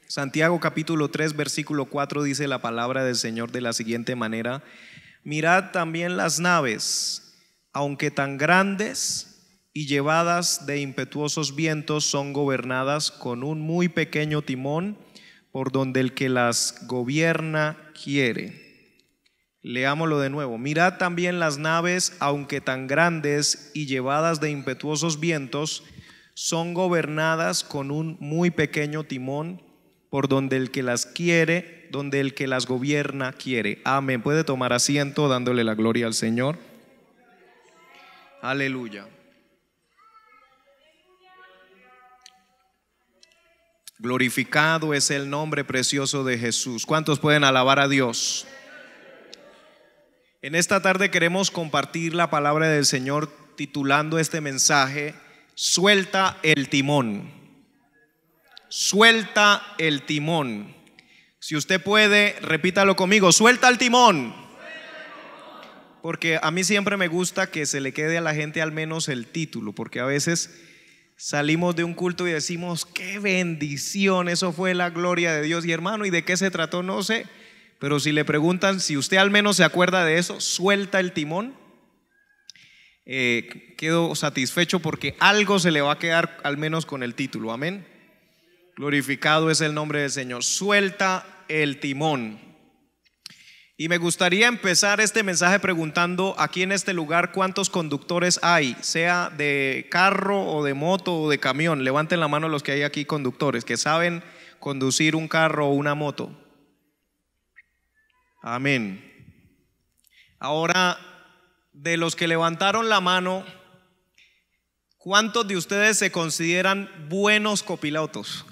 Santiago capítulo 3 versículo 4 dice la palabra del Señor de la siguiente manera: mirad también las naves, aunque tan grandes y llevadas de impetuosos vientos, son gobernadas con un muy pequeño timón, por donde el que las gobierna quiere. Leámoslo de nuevo. Mirad también las naves, aunque tan grandes y llevadas de impetuosos vientos, son gobernadas con un muy pequeño timón, por donde el que las quiere, donde el que las gobierna quiere. Amén. Puede tomar asiento dándole la gloria al Señor. Aleluya. Glorificado es el nombre precioso de Jesús. ¿Cuántos pueden alabar a Dios? En esta tarde queremos compartir la palabra del Señor titulando este mensaje: suelta el timón. Suelta el timón. Si usted puede, repítalo conmigo: suelta el timón. Porque a mí siempre me gusta que se le quede a la gente al menos el título, porque a veces salimos de un culto y decimos: qué bendición, eso fue la gloria de Dios. Y hermano, ¿y de qué se trató? No sé. Pero si le preguntan, si usted al menos se acuerda de eso, suelta el timón, quedo satisfecho porque algo se le va a quedar al menos con el título. Amén. Glorificado es el nombre del Señor. Suelta el timón. Y me gustaría empezar este mensaje preguntando aquí en este lugar: ¿cuántos conductores hay? Sea de carro o de moto o de camión. Levanten la mano los que hay aquí conductores, que saben conducir un carro o una moto. Amén. Ahora, de los que levantaron la mano, ¿cuántos de ustedes se consideran buenos copilotos?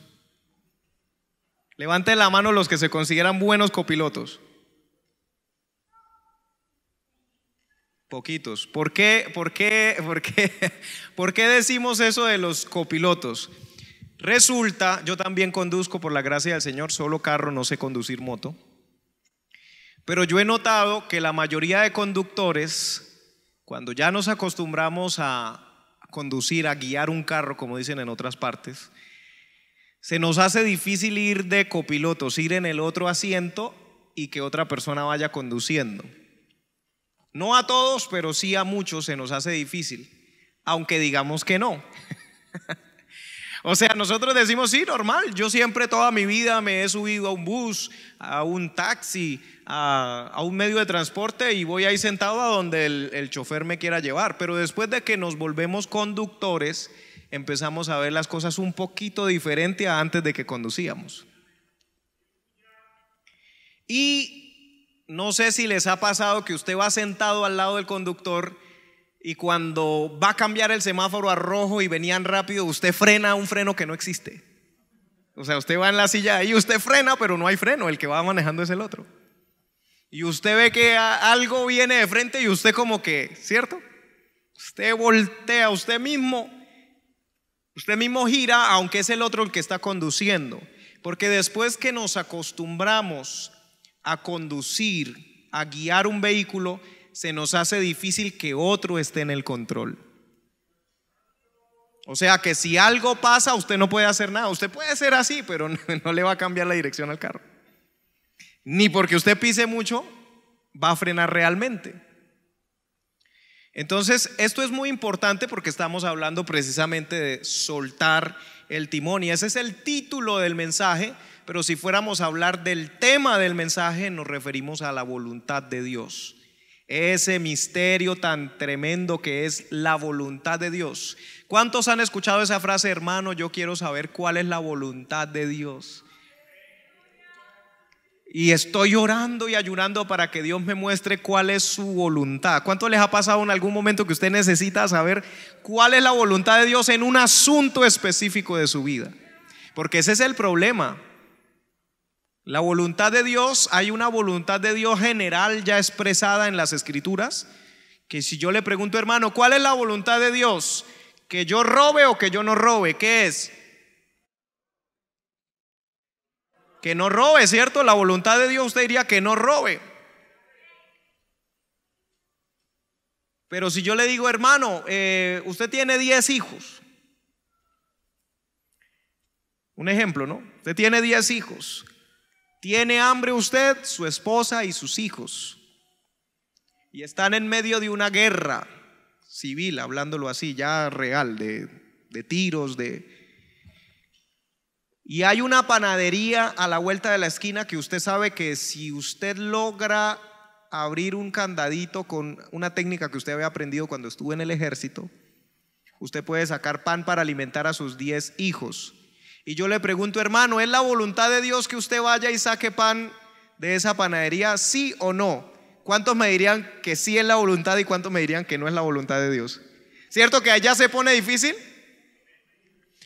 Levanten la mano los que se consideran buenos copilotos. Poquitos. ¿Por qué decimos eso de los copilotos? Resulta, yo también conduzco por la gracia del Señor, solo carro, no sé conducir moto. Pero yo he notado que la mayoría de conductores, cuando ya nos acostumbramos a conducir, a guiar un carro, como dicen en otras partes, se nos hace difícil ir de copilotos, ir en el otro asiento y que otra persona vaya conduciendo. No a todos, pero sí a muchos se nos hace difícil, aunque digamos que no. O sea, nosotros decimos sí, normal. Yo siempre toda mi vida me he subido a un bus, a un taxi, a un medio de transporte y voy ahí sentado a donde el chofer me quiera llevar. Pero después de que nos volvemos conductores, empezamos a ver las cosas un poquito diferente a antes de que conducíamos. Y no sé si les ha pasado que usted va sentado al lado del conductor y cuando va a cambiar el semáforo a rojo y venían rápido, usted frena un freno que no existe. O sea, usted va en la silla y usted frena, pero no hay freno, el que va manejando es el otro. Y usted ve que algo viene de frente y usted como que, ¿cierto? Usted voltea, usted mismo gira, aunque es el otro el que está conduciendo. Porque después que nos acostumbramos a conducir, a guiar un vehículo, se nos hace difícil que otro esté en el control. O sea que si algo pasa, usted no puede hacer nada. Usted puede ser así, pero no le va a cambiar la dirección al carro. Ni porque usted pise mucho va a frenar realmente. Entonces, esto es muy importante porque estamos hablando precisamente de soltar el timón, y ese es el título del mensaje. Pero si fuéramos a hablar del tema del mensaje, nos referimos a la voluntad de Dios. Ese misterio tan tremendo que es la voluntad de Dios. ¿Cuántos han escuchado esa frase: hermano, yo quiero saber cuál es la voluntad de Dios? Y estoy orando y ayunando para que Dios me muestre cuál es su voluntad. ¿Cuánto les ha pasado en algún momento que usted necesita saber cuál es la voluntad de Dios en un asunto específico de su vida? Porque ese es el problema. La voluntad de Dios, hay una voluntad de Dios general ya expresada en las Escrituras, que si yo le pregunto: hermano, ¿cuál es la voluntad de Dios? ¿Que yo robe o que yo no robe? ¿Qué es? Que no robe, ¿cierto? La voluntad de Dios, usted diría que no robe. Pero si yo le digo: hermano, usted tiene 10 hijos Un ejemplo, ¿no? Usted tiene 10 hijos. Tiene hambre usted, su esposa y sus hijos. Y están en medio de una guerra civil, hablándolo así, ya real, de tiros, Y hay una panadería a la vuelta de la esquina que usted sabe que si usted logra abrir un candadito con una técnica que usted había aprendido cuando estuvo en el ejército, usted puede sacar pan para alimentar a sus 10 hijos. Y yo le pregunto, hermano, ¿es la voluntad de Dios que usted vaya y saque pan de esa panadería, sí o no? ¿Cuántos me dirían que sí es la voluntad y cuántos me dirían que no es la voluntad de Dios? ¿Cierto que allá se pone difícil?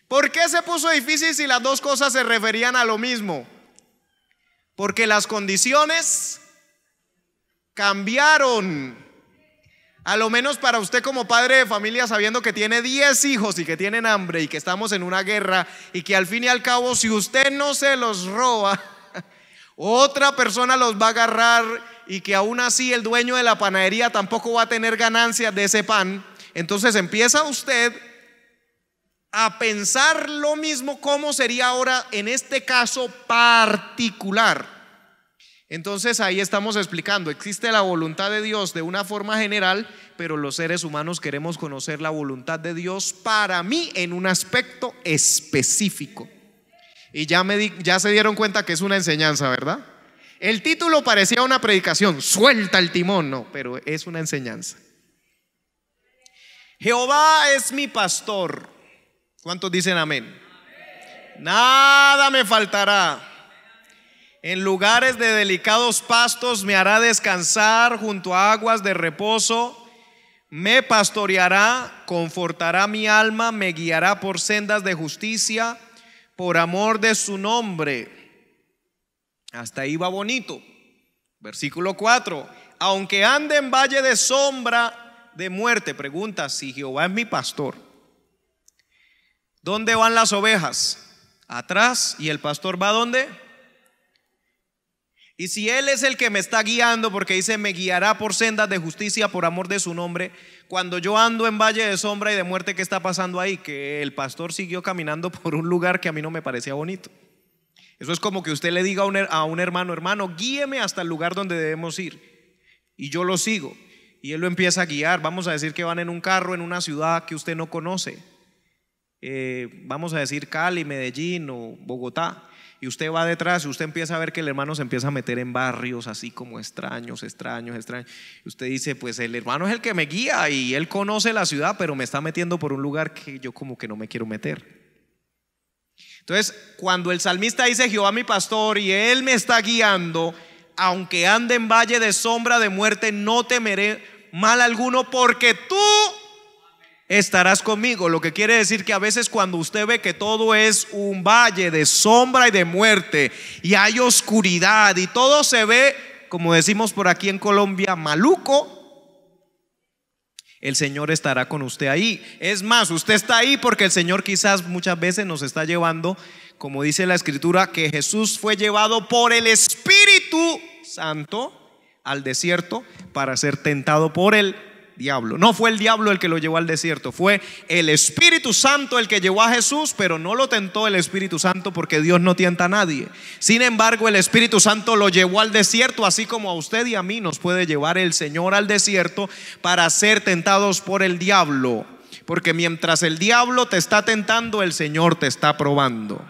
¿Por qué se puso difícil si las dos cosas se referían a lo mismo? Porque las condiciones cambiaron. A lo menos para usted como padre de familia, sabiendo que tiene 10 hijos y que tienen hambre y que estamos en una guerra y que al fin y al cabo si usted no se los roba, otra persona los va a agarrar y que aún así el dueño de la panadería tampoco va a tener ganancias de ese pan. Entonces empieza usted a pensar lo mismo, cómo sería ahora en este caso particular. Entonces ahí estamos explicando, existe la voluntad de Dios de una forma general, pero los seres humanos queremos conocer la voluntad de Dios para mí en un aspecto específico. Y ya se dieron cuenta que es una enseñanza, ¿verdad? El título parecía una predicación, suelta el timón, no, pero es una enseñanza. Jehová es mi pastor. ¿Cuántos dicen amén? Nada me faltará. En lugares de delicados pastos me hará descansar, junto a aguas de reposo me pastoreará, confortará mi alma, me guiará por sendas de justicia, por amor de su nombre. Hasta ahí va bonito. Versículo 4. Aunque ande en valle de sombra de muerte, pregunta, si Jehová es mi pastor, ¿dónde van las ovejas? Atrás. ¿Y el pastor va a dónde? Y si Él es el que me está guiando, porque dice me guiará por sendas de justicia por amor de su nombre, cuando yo ando en valle de sombra y de muerte, ¿qué está pasando ahí? Que el pastor siguió caminando por un lugar que a mí no me parecía bonito. Eso es como que usted le diga a un hermano, hermano, guíeme hasta el lugar donde debemos ir, y yo lo sigo, y él lo empieza a guiar. Vamos a decir que van en un carro en una ciudad que usted no conoce, vamos a decir Cali, Medellín o Bogotá, y usted va detrás y usted empieza a ver que el hermano se empieza a meter en barrios así como extraños. Y usted dice, pues el hermano es el que me guía y él conoce la ciudad, pero me está metiendo por un lugar que yo como que no me quiero meter. Entonces, cuando el salmista dice Jehová mi pastor y Él me está guiando, aunque ande en valle de sombra de muerte, no temeré mal alguno, porque tú estarás conmigo. Lo que quiere decir que a veces cuando usted ve que todo es un valle de sombra y de muerte y hay oscuridad y todo se ve, como decimos por aquí en Colombia, maluco, el Señor estará con usted ahí. Es más, usted está ahí porque el Señor quizás muchas veces nos está llevando, como dice la Escritura, que Jesús fue llevado por el Espíritu Santo al desierto para ser tentado por el diablo. No fue el diablo el que lo llevó al desierto, fue el Espíritu Santo el que llevó a Jesús, pero no lo tentó el Espíritu Santo, porque Dios no tienta a nadie. Sin embargo, el Espíritu Santo lo llevó al desierto, así como a usted y a mí nos puede llevar el Señor al desierto para ser tentados por el diablo, porque mientras el diablo te está tentando, el Señor te está probando.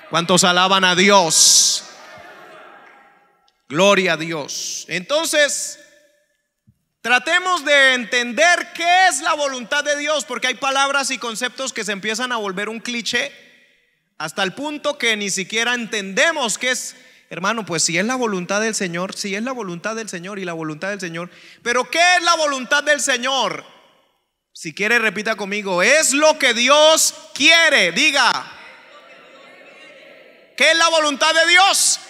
¿Cuántos alaban a Dios? Gloria a Dios. Entonces, tratemos de entender qué es la voluntad de Dios, porque hay palabras y conceptos que se empiezan a volver un cliché hasta el punto que ni siquiera entendemos qué es. Hermano, pues si es la voluntad del Señor, si es la voluntad del Señor y la voluntad del Señor, pero ¿qué es la voluntad del Señor? Si quiere, repita conmigo, es lo que Dios quiere. Diga, ¿qué es la voluntad de Dios?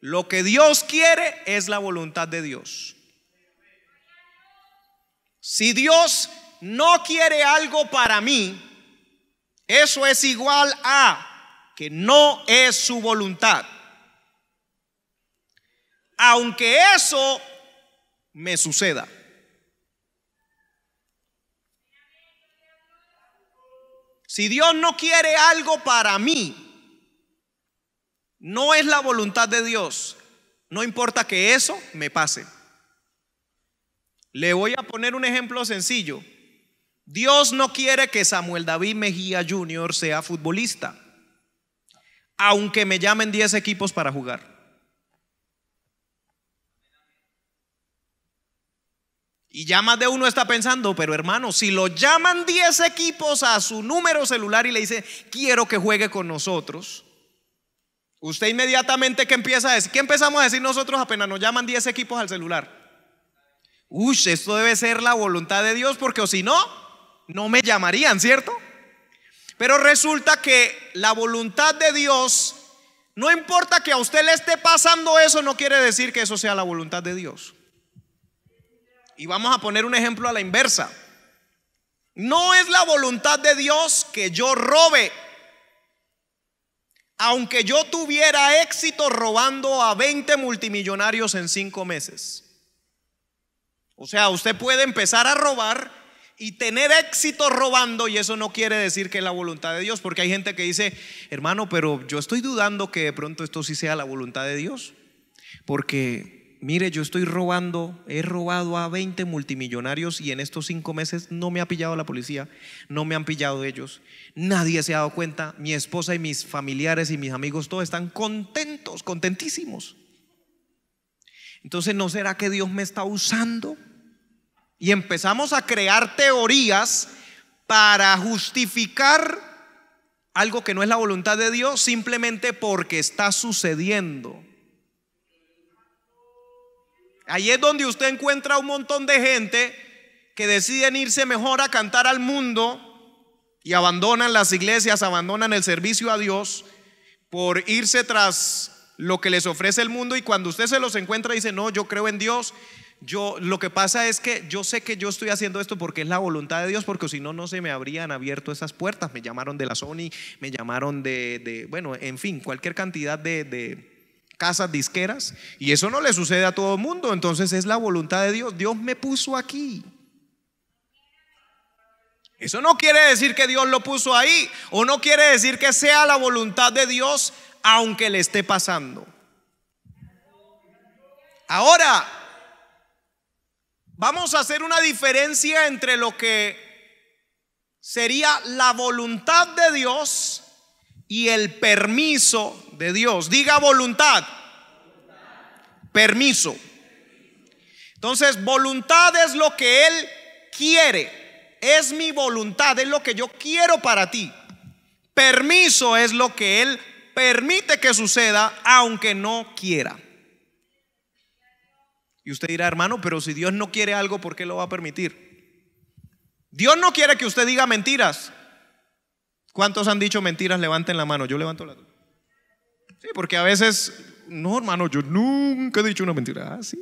Lo que Dios quiere es la voluntad de Dios. Si Dios no quiere algo para mí, eso es igual a que no es su voluntad, aunque eso me suceda. Si Dios no quiere algo para mí, no es la voluntad de Dios. No importa que eso me pase. Le voy a poner un ejemplo sencillo. Dios no quiere que Samuel David Mejía Jr. sea futbolista, aunque me llamen 10 equipos para jugar. Y ya más de uno está pensando, pero hermano, si lo llaman 10 equipos a su número celular y le dice, quiero que juegue con nosotros, usted inmediatamente ¿qué empieza a decir? ¿Qué empezamos a decir nosotros apenas nos llaman 10 equipos al celular? Uy, esto debe ser la voluntad de Dios, porque o si no, no me llamarían, ¿cierto? Pero resulta que la voluntad de Dios, no importa que a usted le esté pasando eso, no quiere decir que eso sea la voluntad de Dios. Y vamos a poner un ejemplo a la inversa. No es la voluntad de Dios que yo robe. Aunque yo tuviera éxito robando a 20 multimillonarios en 5 meses. O sea, usted puede empezar a robar y tener éxito robando, y eso no quiere decir que es la voluntad de Dios, porque hay gente que dice, hermano, pero yo estoy dudando que de pronto esto sí sea la voluntad de Dios, porque mire, yo estoy robando, he robado a 20 multimillonarios y en estos 5 meses no me ha pillado la policía, no me han pillado ellos, nadie se ha dado cuenta, mi esposa y mis familiares y mis amigos todos están contentos, contentísimos. Entonces, ¿no será que Dios me está usando? Y empezamos a crear teorías para justificar algo que no es la voluntad de Dios, simplemente porque está sucediendo. Ahí es donde usted encuentra un montón de gente que deciden irse mejor a cantar al mundo y abandonan las iglesias, abandonan el servicio a Dios por irse tras lo que les ofrece el mundo, y cuando usted se los encuentra dice, no, yo creo en Dios. Lo que pasa es que yo sé que yo estoy haciendo esto porque es la voluntad de Dios, porque si no, no se me habrían abierto esas puertas. Me llamaron de la Sony, me llamaron bueno, en fin, cualquier cantidad de casas disqueras, y eso no le sucede a todo el mundo. Entonces es la voluntad de Dios. Dios me puso aquí. Eso no quiere decir que Dios lo puso ahí, o no quiere decir que sea la voluntad de Dios aunque le esté pasando. Ahora vamos a hacer una diferencia entre lo que sería la voluntad de Dios y el permiso de Dios. Diga voluntad, permiso. Entonces, voluntad es lo que Él quiere, es mi voluntad, es lo que yo quiero para ti. Permiso es lo que Él permite que suceda aunque no quiera. Y usted dirá, hermano, pero si Dios no quiere algo, ¿por qué lo va a permitir? Dios no quiere que usted diga mentiras. ¿Cuántos han dicho mentiras? Levanten la mano. Yo levanto la mano. Sí, porque a veces, no, hermano, yo nunca he dicho una mentira. Ah, sí.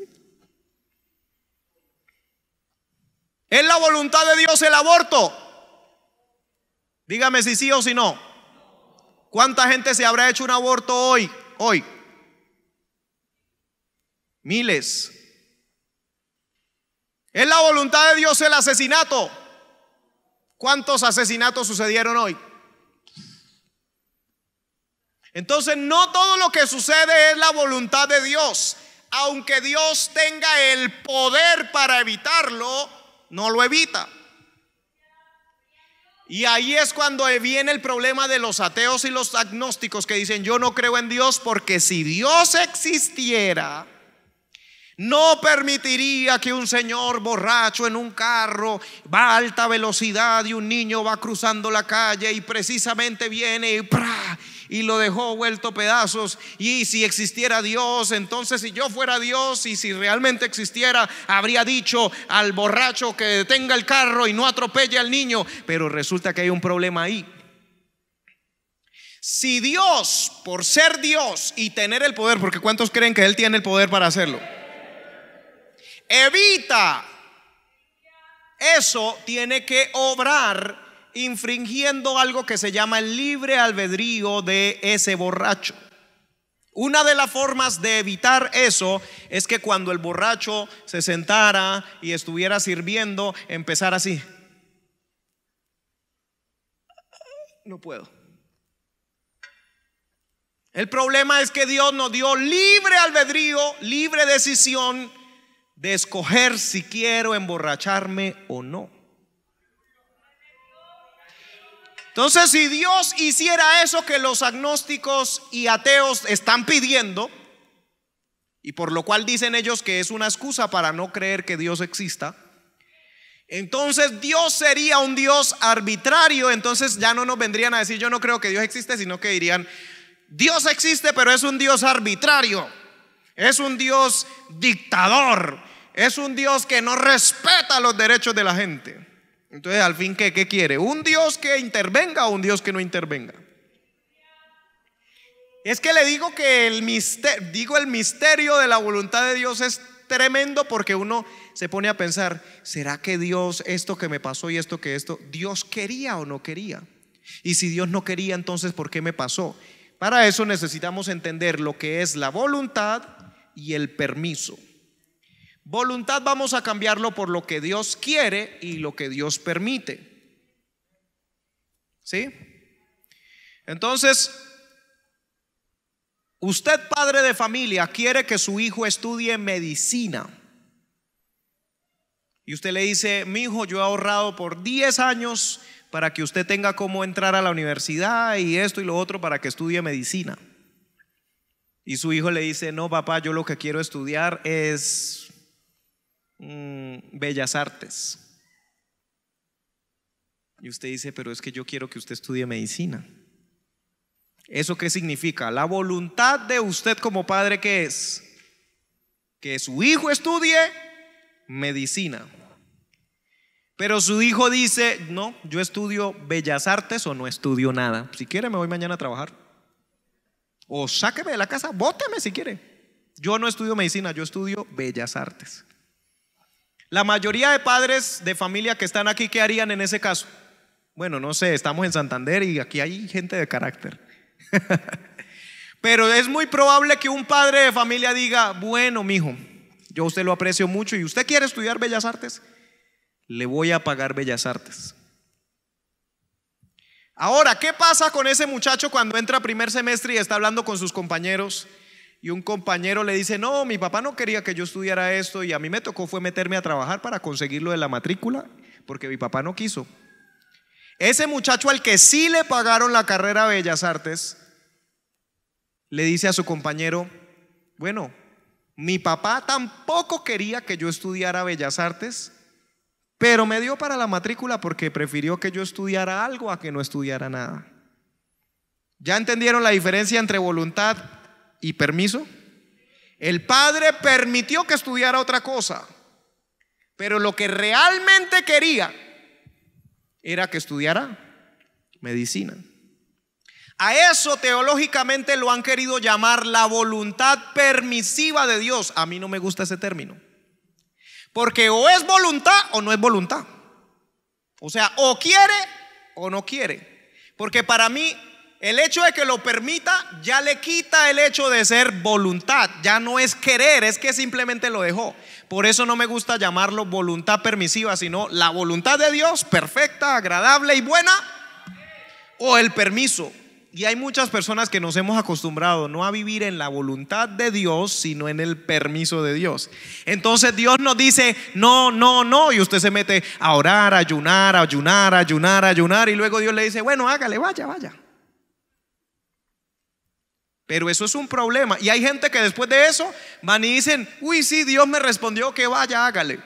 ¿Es la voluntad de Dios el aborto? Dígame si sí o si no. ¿Cuánta gente se habrá hecho un aborto hoy? Miles. ¿Es la voluntad de Dios el asesinato? ¿Cuántos asesinatos sucedieron hoy? Entonces, no todo lo que sucede es la voluntad de Dios. Aunque Dios tenga el poder para evitarlo, no lo evita. Y ahí es cuando viene el problema de los ateos y los agnósticos que dicen, yo no creo en Dios, porque si Dios existiera, no permitiría que un señor borracho en un carro va a alta velocidad y un niño va cruzando la calle y precisamente viene y lo dejó vuelto pedazos. Y si existiera Dios, entonces si yo fuera Dios y si realmente existiera, habría dicho al borracho que detenga el carro y no atropelle al niño. Pero resulta que hay un problema ahí. Si Dios, por ser Dios y tener el poder, porque ¿cuántos creen que Él tiene el poder para hacerlo? Evita eso, tiene que obrar infringiendo algo que se llama el libre albedrío de ese borracho. Una de las formas de evitar eso es que cuando el borracho se sentara y estuviera sirviendo, empezara así. no puedo. El problema es que Dios nos dio libre albedrío, libre decisión de escoger si quiero emborracharme o no. Entonces, si Dios hiciera eso que los agnósticos y ateos están pidiendo, y por lo cual dicen ellos que es una excusa para no creer que Dios exista, entonces Dios sería un Dios arbitrario. Entonces ya no nos vendrían a decir yo no creo que Dios existe, sino que dirían Dios existe, pero es un Dios arbitrario, es un Dios dictador, es un Dios que no respeta los derechos de la gente. Entonces, al fin, ¿qué quiere? ¿Un Dios que intervenga o un Dios que no intervenga? Es que le digo que el misterio de la voluntad de Dios es tremendo, porque uno se pone a pensar, ¿será que Dios, esto que me pasó y esto, Dios quería o no quería? Y si Dios no quería, entonces ¿por qué me pasó? Para eso necesitamos entender lo que es la voluntad y el permiso. Voluntad vamos a cambiarlo por lo que Dios quiere y lo que Dios permite. ¿Sí? Entonces, usted, padre de familia, quiere que su hijo estudie medicina. Y usted le dice, mi hijo, yo he ahorrado por 10 años para que usted tenga cómo entrar a la universidad y esto y lo otro para que estudie medicina. Y su hijo le dice, no papá, yo lo que quiero estudiar es Bellas Artes. Y usted dice, pero es que yo quiero que usted estudie medicina. ¿Eso qué significa? La voluntad de usted como padre, ¿qué es? Que su hijo estudie medicina. Pero su hijo dice, no, yo estudio Bellas Artes o no estudio nada. Si quiere me voy mañana a trabajar. O sáqueme de la casa, bóteme si quiere. Yo no estudio medicina, yo estudio Bellas Artes. La mayoría de padres de familia que están aquí, ¿qué harían en ese caso? Bueno, no sé, estamos en Santander y aquí hay gente de carácter. Pero es muy probable que un padre de familia diga, bueno, mijo, yo a usted lo aprecio mucho y usted quiere estudiar Bellas Artes, le voy a pagar Bellas Artes. Ahora, ¿qué pasa con ese muchacho cuando entra a primer semestre y está hablando con sus compañeros? Y un compañero le dice, no, mi papá no quería que yo estudiara esto y a mí me tocó fue meterme a trabajar para conseguir lo de la matrícula porque mi papá no quiso. Ese muchacho al que sí le pagaron la carrera de Bellas Artes le dice a su compañero, bueno, mi papá tampoco quería que yo estudiara Bellas Artes, pero me dio para la matrícula porque prefirió que yo estudiara algo a que no estudiara nada. ¿Ya entendieron la diferencia entre voluntad y permiso? El padre permitió que estudiara otra cosa, pero lo que realmente quería era que estudiara medicina. A eso teológicamente lo han querido llamar la voluntad permisiva de Dios. A mí no me gusta ese término, porque o es voluntad o no es voluntad. O sea, o quiere o no quiere. Porque para mí el hecho de que lo permita ya le quita el hecho de ser voluntad. Ya no es querer, es que simplemente lo dejó. Por eso no me gusta llamarlo voluntad permisiva, sino la voluntad de Dios perfecta, agradable y buena, o el permiso. Y hay muchas personas que nos hemos acostumbrado no a vivir en la voluntad de Dios, sino en el permiso de Dios. Entonces Dios nos dice no, no, no, y usted se mete a orar, a ayunar, a ayunar, a ayunar, a ayunar, y luego Dios le dice, bueno, hágale, vaya, vaya. Pero eso es un problema. Y hay gente que después de eso van y dicen, uy, sí, Dios me respondió que vaya, hágale.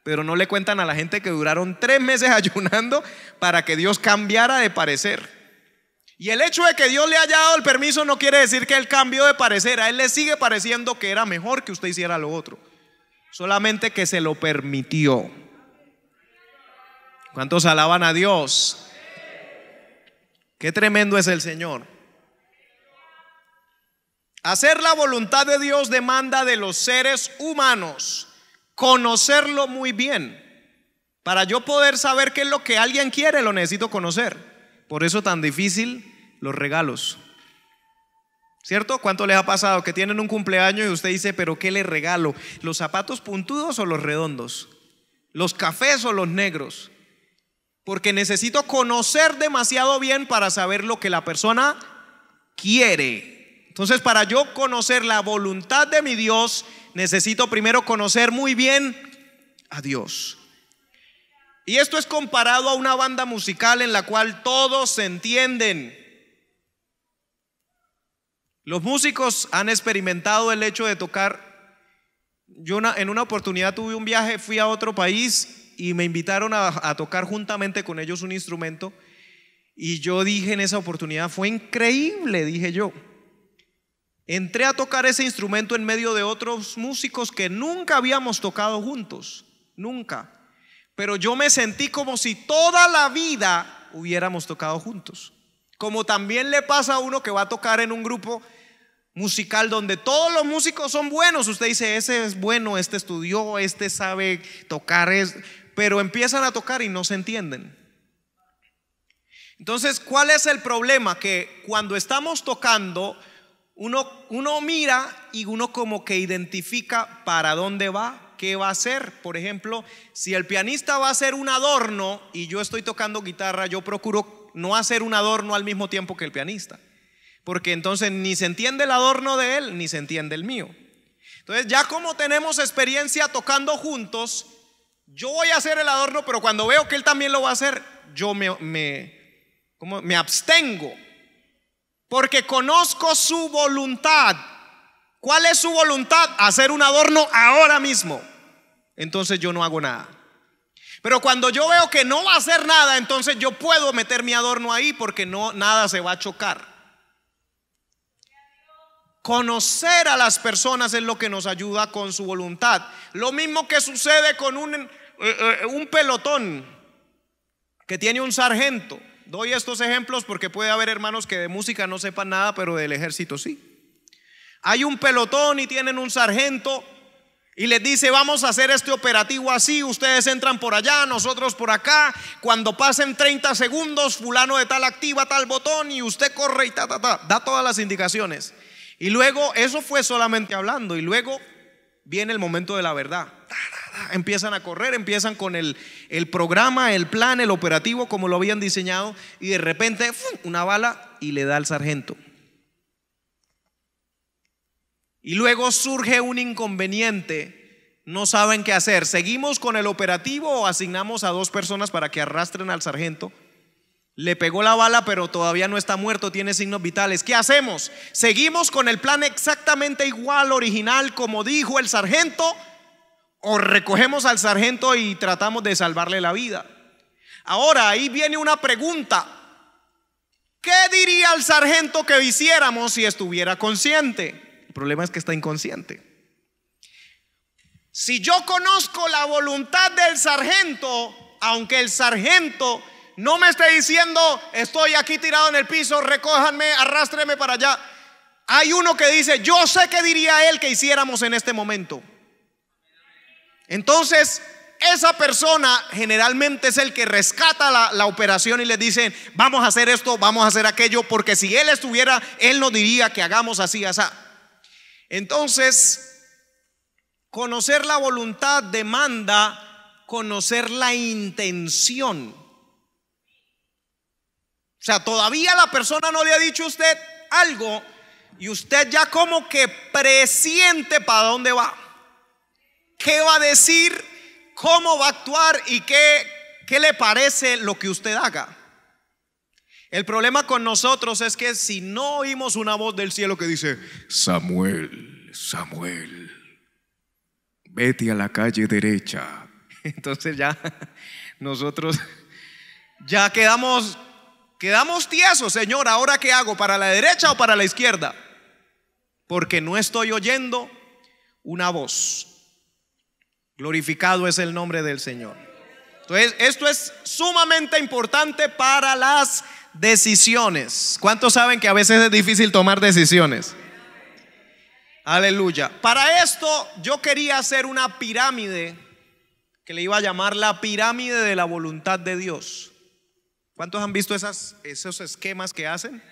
Pero no le cuentan a la gente que duraron 3 meses ayunando para que Dios cambiara de parecer. Y el hecho de que Dios le haya dado el permiso no quiere decir que él cambió de parecer. A él le sigue pareciendo que era mejor que usted hiciera lo otro, solamente que se lo permitió. ¿Cuántos alaban a Dios? Qué tremendo es el Señor. Hacer la voluntad de Dios demanda de los seres humanos conocerlo muy bien. Para yo poder saber qué es lo que alguien quiere, lo necesito conocer. Por eso tan difícil los regalos, ¿cierto? ¿Cuánto les ha pasado que tienen un cumpleaños y usted dice, pero qué le regalo? ¿Los zapatos puntudos o los redondos? ¿Los cafés o los negros? porque necesito conocer demasiado bien para saber lo que la persona quiere. Entonces, para yo conocer la voluntad de mi Dios, necesito primero conocer muy bien a Dios. Y esto es comparado a una banda musical en la cual todos se entienden. Los músicos han experimentado el hecho de tocar. Yo en una oportunidad tuve un viaje, fui a otro país y me invitaron a tocar juntamente con ellos un instrumento. Y yo dije en esa oportunidad, fue increíble, dije yo. Entré a tocar ese instrumento en medio de otros músicos que nunca habíamos tocado juntos, nunca. Pero yo me sentí como si toda la vida hubiéramos tocado juntos. Como también le pasa a uno que va a tocar en un grupo musical donde todos los músicos son buenos. Usted dice, ese es bueno, este estudió, este sabe tocar, pero empiezan a tocar y no se entienden. Entonces, ¿cuál es el problema? Que cuando estamos tocando, uno mira y uno como que identifica para dónde va, qué va a hacer. Por ejemplo, si el pianista va a hacer un adorno y yo estoy tocando guitarra, yo procuro no hacer un adorno al mismo tiempo que el pianista, porque entonces ni se entiende el adorno de él ni se entiende el mío. Entonces, ya como tenemos experiencia tocando juntos, yo voy a hacer el adorno, pero cuando veo que él también lo va a hacer, yo me abstengo, porque conozco su voluntad. ¿Cuál es su voluntad? Hacer un adorno ahora mismo. Entonces yo no hago nada. Pero cuando yo veo que no va a hacer nada, entonces yo puedo meter mi adorno ahí, porque nada se va a chocar. Conocer a las personas es lo que nos ayuda con su voluntad. Lo mismo que sucede con un pelotón que tiene un sargento. Doy estos ejemplos porque puede haber hermanos que de música no sepan nada, pero del ejército sí. Hay un pelotón y tienen un sargento y les dice, vamos a hacer este operativo así, ustedes entran por allá, nosotros por acá, cuando pasen 30 segundos fulano de tal activa tal botón y usted corre y da todas las indicaciones. Y luego, eso fue solamente hablando, y luego viene el momento de la verdad. Empiezan a correr, empiezan con el programa, el plan, el operativo como lo habían diseñado, y de repente una bala y le da al sargento. Y luego surge un inconveniente, no saben qué hacer. ¿Seguimos con el operativo o asignamos a 2 personas para que arrastren al sargento? Le pegó la bala, pero todavía no está muerto, tiene signos vitales. ¿Qué hacemos? ¿Seguimos con el plan exactamente igual, original, como dijo el sargento? ¿O recogemos al sargento y tratamos de salvarle la vida? Ahora, ahí viene una pregunta. ¿Qué diría el sargento que hiciéramos si estuviera consciente? El problema es que está inconsciente. Si yo conozco la voluntad del sargento, aunque el sargento no me esté diciendo, estoy aquí tirado en el piso, recójanme, arrástrenme para allá, hay uno que dice, yo sé qué diría él que hiciéramos en este momento. Entonces, esa persona generalmente es el que rescata la operación y les dice, vamos a hacer esto, vamos a hacer aquello, porque si él estuviera, él nos diría que hagamos así, así. Entonces, conocer la voluntad demanda conocer la intención. O sea, todavía la persona no le ha dicho a usted algo y usted ya como que presiente para dónde va, qué va a decir, cómo va a actuar y qué le parece lo que usted haga. El problema con nosotros es que si no oímos una voz del cielo que dice, Samuel, Samuel, vete a la calle derecha, entonces ya nosotros ya quedamos tiesos. Señor, ¿ahora qué hago? ¿Para la derecha o para la izquierda? Porque no estoy oyendo una voz. Glorificado es el nombre del Señor. Entonces, esto es sumamente importante para las decisiones. ¿Cuántos saben que a veces es difícil tomar decisiones? Aleluya. Para esto yo quería hacer una pirámide que le iba a llamar la pirámide de la voluntad de Dios. ¿Cuántos han visto esos esquemas que hacen?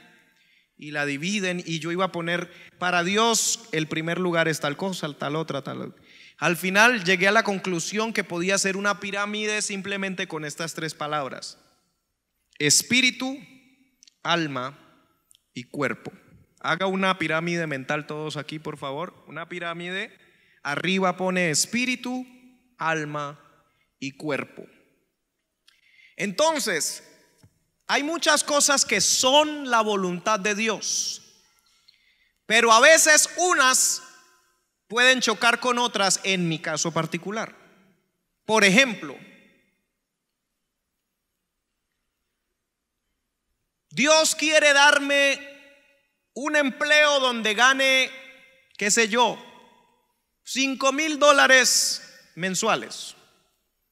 Y la dividen, y yo iba a poner, para Dios el primer lugar es tal cosa, tal otra, tal otra. Al final llegué a la conclusión que podía ser una pirámide simplemente con estas 3 palabras. espíritu, alma y cuerpo. Haga una pirámide mental todos aquí, por favor. Una pirámide. Arriba pone espíritu, alma y cuerpo. Entonces, hay muchas cosas que son la voluntad de Dios, pero a veces unas pueden chocar con otras en mi caso particular. Por ejemplo, Dios quiere darme un empleo donde gane, qué sé yo, $5,000 mensuales.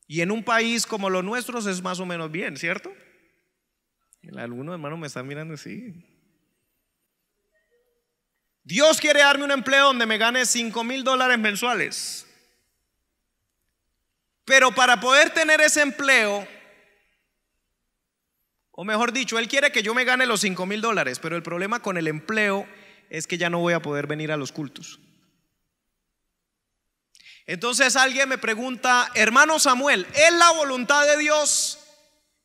Y en un país como los nuestros es más o menos bien, ¿cierto? Algunos hermanos me están mirando así. Dios quiere darme un empleo donde me gane $5,000 mensuales. Pero para poder tener ese empleo, o mejor dicho, Él quiere que yo me gane los $5,000, pero el problema con el empleo es que ya no voy a poder venir a los cultos. Entonces alguien me pregunta: hermano Samuel, ¿es la voluntad de Dios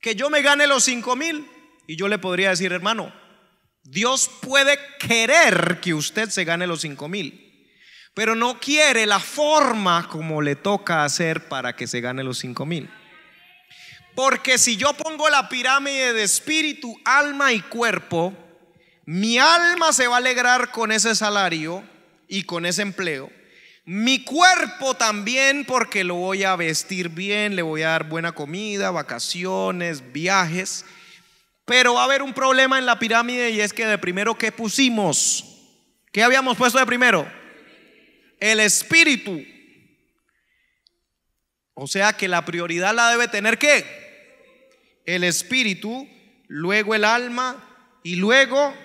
que yo me gane los 5,000? Y yo le podría decir: hermano, Dios puede querer que usted se gane los 5,000, pero no quiere la forma como le toca hacer para que se gane los 5,000. Porque si yo pongo la pirámide de espíritu, alma y cuerpo, mi alma se va a alegrar con ese salario y con ese empleo. Mi cuerpo también, porque lo voy a vestir bien, le voy a dar buena comida, vacaciones, viajes. Pero va a haber un problema en la pirámide, y es que de primero, ¿qué pusimos? ¿Qué habíamos puesto de primero? El espíritu. O sea que la prioridad la debe tener ¿qué? El espíritu, luego el alma y luego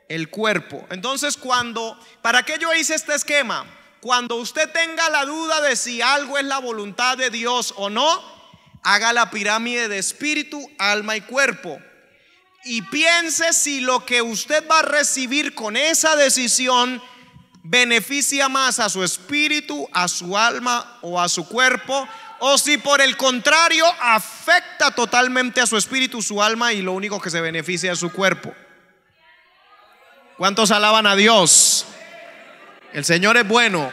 el cuerpo. Entonces, ¿para qué yo hice este esquema? Cuando usted tenga la duda de si algo es la voluntad de Dios o no, haga la pirámide de espíritu, alma y cuerpo, y piense si lo que usted va a recibir con esa decisión beneficia más a su espíritu, a su alma o a su cuerpo, o si por el contrario afecta totalmente a su espíritu, su alma, y lo único que se beneficia es su cuerpo. ¿Cuántos alaban a Dios? El Señor es bueno.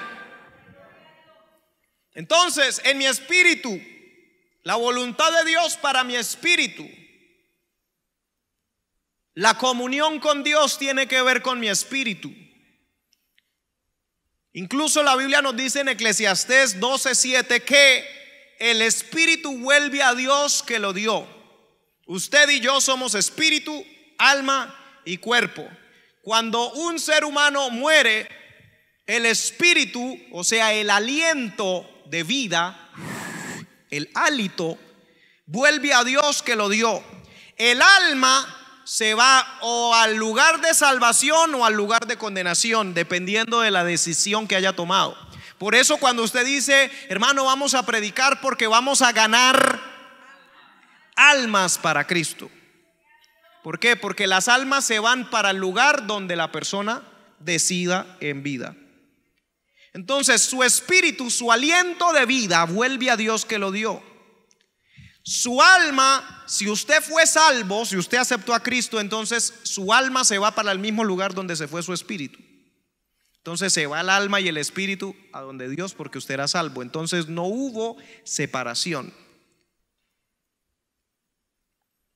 Entonces, en mi espíritu, la voluntad de Dios para mi espíritu, la comunión con Dios tiene que ver con mi espíritu. Incluso la Biblia nos dice en Eclesiastés 12:7 que el espíritu vuelve a Dios que lo dio. Usted y yo somos espíritu, alma y cuerpo. Cuando un ser humano muere, el espíritu, o sea, el aliento de vida, el hálito, vuelve a Dios que lo dio. El alma se va o al lugar de salvación o al lugar de condenación, dependiendo de la decisión que haya tomado. Por eso cuando usted dice: hermano, vamos a predicar porque vamos a ganar almas para Cristo. ¿Por qué? Porque las almas se van para el lugar donde la persona decida en vida. Entonces su espíritu, su aliento de vida, vuelve a Dios que lo dio. Su alma, si usted fue salvo, si usted aceptó a Cristo, entonces su alma se va para el mismo lugar donde se fue su espíritu. Entonces se va el alma y el espíritu a donde Dios, porque usted era salvo. Entonces no hubo separación.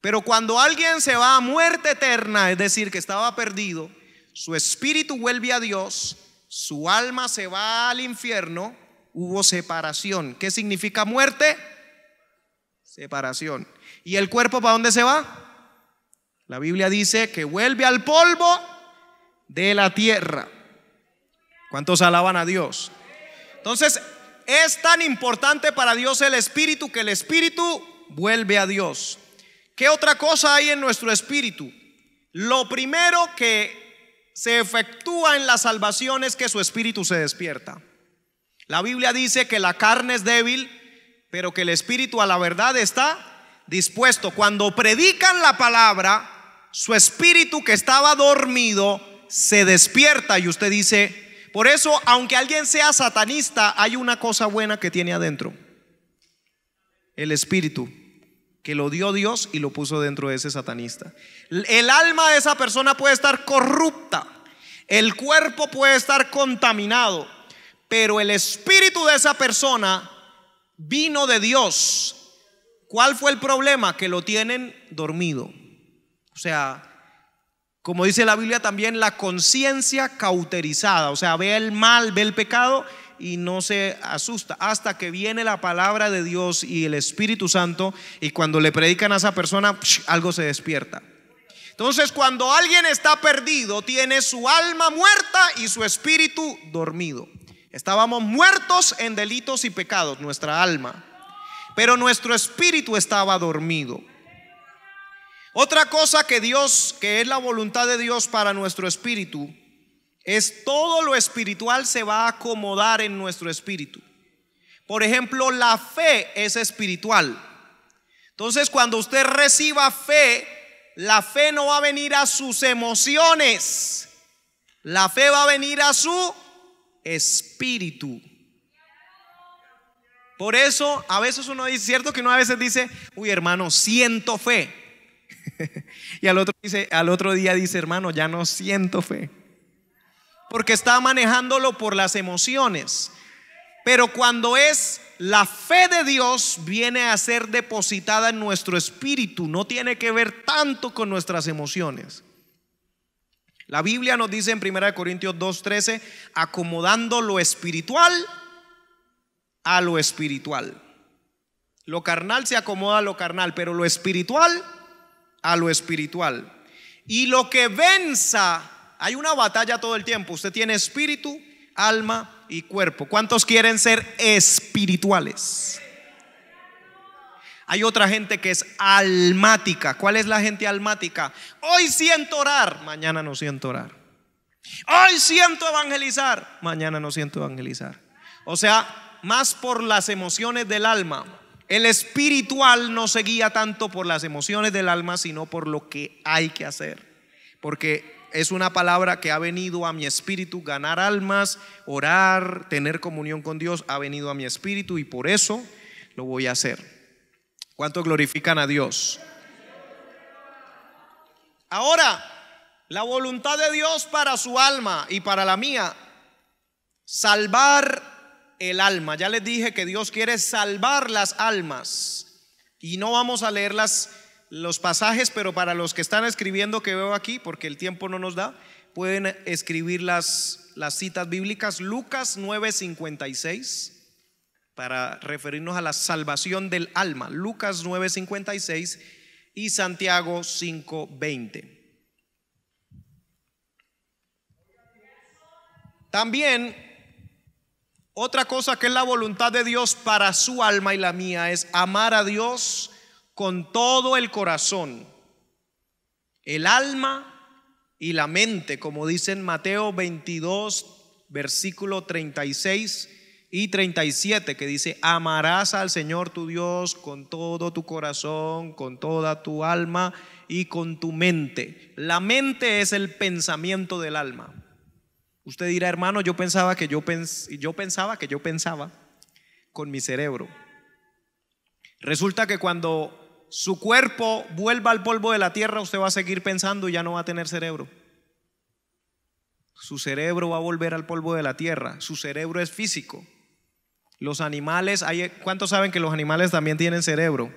Pero cuando alguien se va a muerte eterna, es decir, que estaba perdido, su espíritu vuelve a Dios, su alma se va al infierno, hubo separación. ¿Qué significa muerte? Separación. ¿Y el cuerpo para dónde se va? La Biblia dice que vuelve al polvo de la tierra. ¿Cuántos alaban a Dios? Entonces es tan importante para Dios el espíritu, que el espíritu vuelve a Dios. ¿Qué otra cosa hay en nuestro espíritu? Lo primero que se efectúa en la salvación es que su espíritu se despierta. La Biblia dice que la carne es débil, pero que el espíritu a la verdad está dispuesto. Cuando predican la palabra, su espíritu que estaba dormido se despierta, y usted dice: por eso, aunque alguien sea satanista, hay una cosa buena que tiene adentro: el espíritu. que lo dio Dios y lo puso dentro de ese satanista. El alma de esa persona puede estar corrupta, el cuerpo puede estar contaminado, pero el espíritu de esa persona vino de Dios. ¿Cuál fue el problema? Que lo tienen dormido. O sea, como dice la Biblia también, la conciencia cauterizada. O sea, ve el mal, ve el pecado y no se asusta hasta que viene la palabra de Dios y el Espíritu Santo, y cuando le predican a esa persona, algo se despierta. Entonces, cuando alguien está perdido, tiene su alma muerta y su espíritu dormido. Estábamos muertos en delitos y pecados, nuestra alma, pero nuestro espíritu estaba dormido. Otra cosa que Dios, que es la voluntad de Dios para nuestro espíritu, es todo lo espiritual se va a acomodar en nuestro espíritu. Por ejemplo, la fe es espiritual. Entonces, cuando usted reciba fe, la fe no va a venir a sus emociones, la fe va a venir a su espíritu. Por eso a veces uno dice, cierto que uno a veces dice, uy, hermano, siento fe. Y al otro día dice, hermano, ya no siento fe, porque está manejándolo por las emociones. Pero cuando es la fe de Dios, viene a ser depositada en nuestro espíritu, no tiene que ver tanto con nuestras emociones. La Biblia nos dice en 1 Corintios 2:13, acomodando lo espiritual a lo espiritual. Lo carnal se acomoda a lo carnal, pero lo espiritual a lo espiritual. Y lo que venza, hay una batalla todo el tiempo. Usted tiene espíritu, alma y cuerpo. ¿Cuántos quieren ser espirituales? Hay otra gente que es almática. ¿Cuál es la gente almática? Hoy siento orar, mañana no siento orar. Hoy siento evangelizar, mañana no siento evangelizar. O sea, más por las emociones del alma. El espiritual no se guía tanto por las emociones del alma, sino por lo que hay que hacer. Porque es una palabra que ha venido a mi espíritu, ganar almas, orar, tener comunión con Dios, ha venido a mi espíritu y por eso lo voy a hacer. ¿Cuántos glorifican a Dios? Ahora, la voluntad de Dios para su alma y para la mía, salvar el alma. Ya les dije que Dios quiere salvar las almas y no vamos a leer los pasajes, pero para los que están escribiendo, que veo aquí, porque el tiempo no nos da, pueden escribir las citas bíblicas. Lucas 9:56 para referirnos a la salvación del alma. Lucas 9:56 y Santiago 5:20. También otra cosa que es la voluntad de Dios para su alma y la mía es amar a Dios con todo el corazón, el alma y la mente, como dice en Mateo 22 versículo 36 y 37, que dice: amarás al Señor tu Dios con todo tu corazón, con toda tu alma y con tu mente. La mente es el pensamiento del alma. Usted dirá: hermano, yo pensaba que yo pensaba con mi cerebro. Resulta que cuando su cuerpo vuelva al polvo de la tierra, usted va a seguir pensando y ya no va a tener cerebro. Su cerebro va a volver al polvo de la tierra. Su cerebro es físico. Los animales, ¿cuántos saben que los animales también tienen cerebro?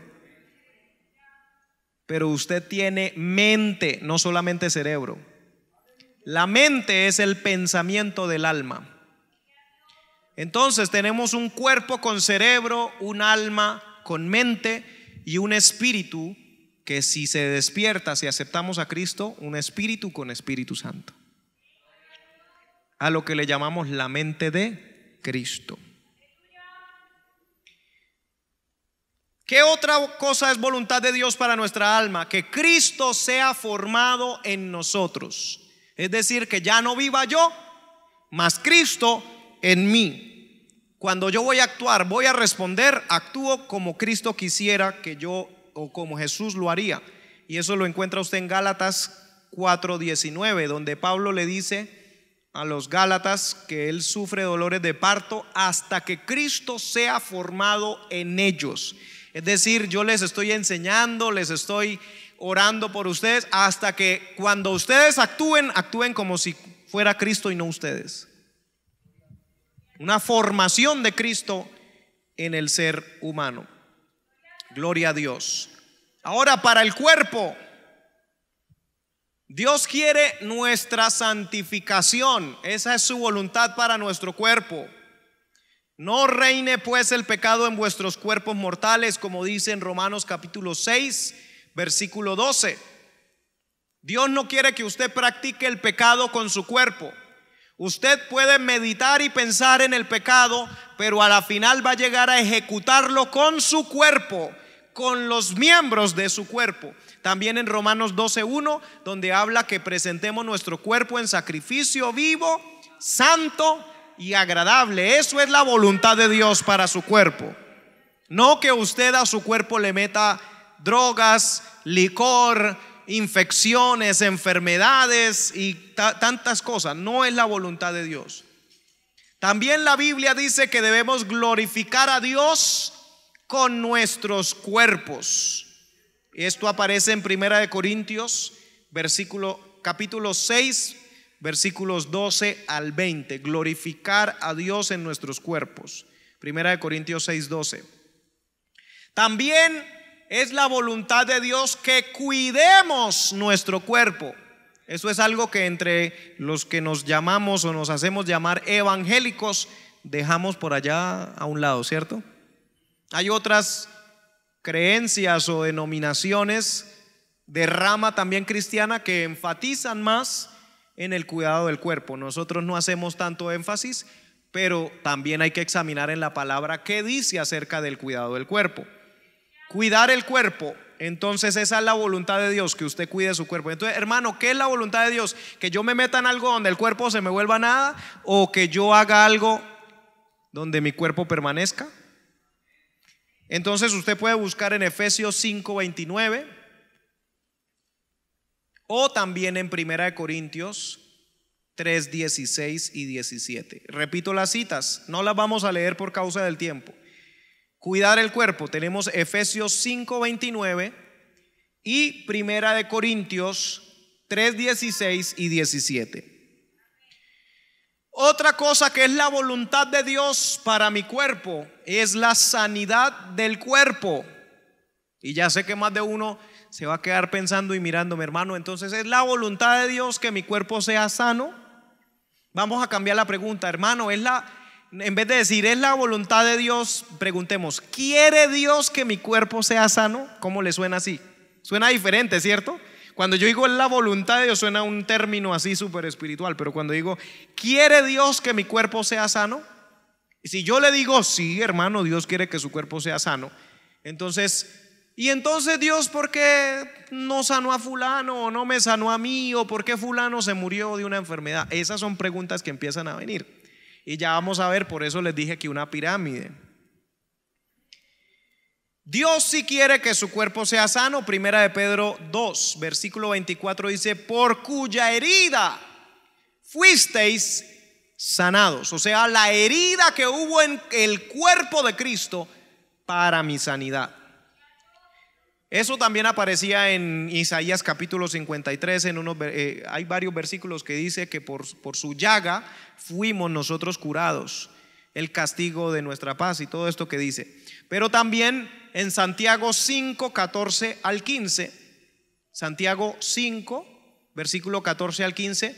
Pero usted tiene mente, no solamente cerebro. La mente es el pensamiento del alma. Entonces tenemos un cuerpo con cerebro, un alma con mente y un espíritu que, si se despierta, si aceptamos a Cristo, un espíritu con Espíritu Santo, a lo que le llamamos la mente de Cristo. ¿Qué otra cosa es voluntad de Dios para nuestra alma? Que Cristo sea formado en nosotros. Es decir, que ya no viva yo, mas Cristo en mí. Cuando yo voy a actuar, voy a responder, actúo como Cristo quisiera que yo, o como Jesús lo haría. Y eso lo encuentra usted en Gálatas 4:19, donde Pablo le dice a los Gálatas que él sufre dolores de parto hasta que Cristo sea formado en ellos. Es decir, yo les estoy enseñando, les estoy orando por ustedes, hasta que cuando ustedes actúen como si fuera Cristo y no ustedes. Una formación de Cristo en el ser humano. Gloria a Dios. Ahora, para el cuerpo, Dios quiere nuestra santificación. Esa es su voluntad para nuestro cuerpo. No reine pues el pecado en vuestros cuerpos mortales, como dice en Romanos capítulo 6, versículo 12. Dios no quiere que usted practique el pecado con su cuerpo. Usted puede meditar y pensar en el pecado, pero a la final va a llegar a ejecutarlo con su cuerpo, con los miembros de su cuerpo. También en Romanos 12:1, donde habla que presentemos nuestro cuerpo en sacrificio vivo, santo y agradable. Eso es la voluntad de Dios para su cuerpo. No que usted a su cuerpo le meta drogas, licor, infecciones, enfermedades y tantas cosas. No es la voluntad de Dios. También la Biblia dice que debemos glorificar a Dios con nuestros cuerpos. Esto aparece en 1 Corintios capítulo 6, versículos 12 al 20. Glorificar a Dios en nuestros cuerpos. 1 Corintios 6, 12. También es la voluntad de Dios que cuidemos nuestro cuerpo. Eso es algo que entre los que nos llamamos o nos hacemos llamar evangélicos dejamos por allá a un lado, ¿cierto? Hay otras creencias o denominaciones de rama también cristiana que enfatizan más en el cuidado del cuerpo. Nosotros no hacemos tanto énfasis, pero también hay que examinar en la palabra qué dice acerca del cuidado del cuerpo. Cuidar el cuerpo, entonces esa es la voluntad de Dios, que usted cuide su cuerpo. Entonces, hermano, ¿qué es la voluntad de Dios? ¿Que yo me meta en algo donde el cuerpo se me vuelva nada? ¿O que yo haga algo donde mi cuerpo permanezca? Entonces usted puede buscar en Efesios 5:29 o también en 1 Corintios 3:16 y 17. Repito las citas, no las vamos a leer por causa del tiempo. Cuidar el cuerpo, tenemos Efesios 5:29 y 1 Corintios 3:16 y 17. Otra cosa que es la voluntad de Dios para mi cuerpo es la sanidad del cuerpo. Y ya sé que más de uno se va a quedar pensando y mirándome, hermano, entonces ¿es la voluntad de Dios que mi cuerpo sea sano? Vamos a cambiar la pregunta, hermano, en vez de decir ¿es la voluntad de Dios?, preguntemos, ¿quiere Dios que mi cuerpo sea sano? ¿Cómo le suena así? Suena diferente, ¿cierto? Cuando yo digo la voluntad de Dios suena un término así súper espiritual, pero cuando digo ¿quiere Dios que mi cuerpo sea sano? Y si yo le digo sí, hermano, Dios quiere que su cuerpo sea sano, entonces, ¿y entonces Dios por qué no sanó a fulano o no me sanó a mí? ¿O por qué fulano se murió de una enfermedad? Esas son preguntas que empiezan a venir. Y ya vamos a ver, por eso les dije que una pirámide. Dios sí quiere que su cuerpo sea sano. 1 Pedro 2, versículo 24 dice: por cuya herida fuisteis sanados. O sea, la herida que hubo en el cuerpo de Cristo para mi sanidad. Eso también aparecía en Isaías capítulo 53. Hay varios versículos que dice que por su llaga fuimos nosotros curados, el castigo de nuestra paz y todo esto que dice. Pero también en Santiago 5, 14 al 15, Santiago 5, versículo 14 al 15,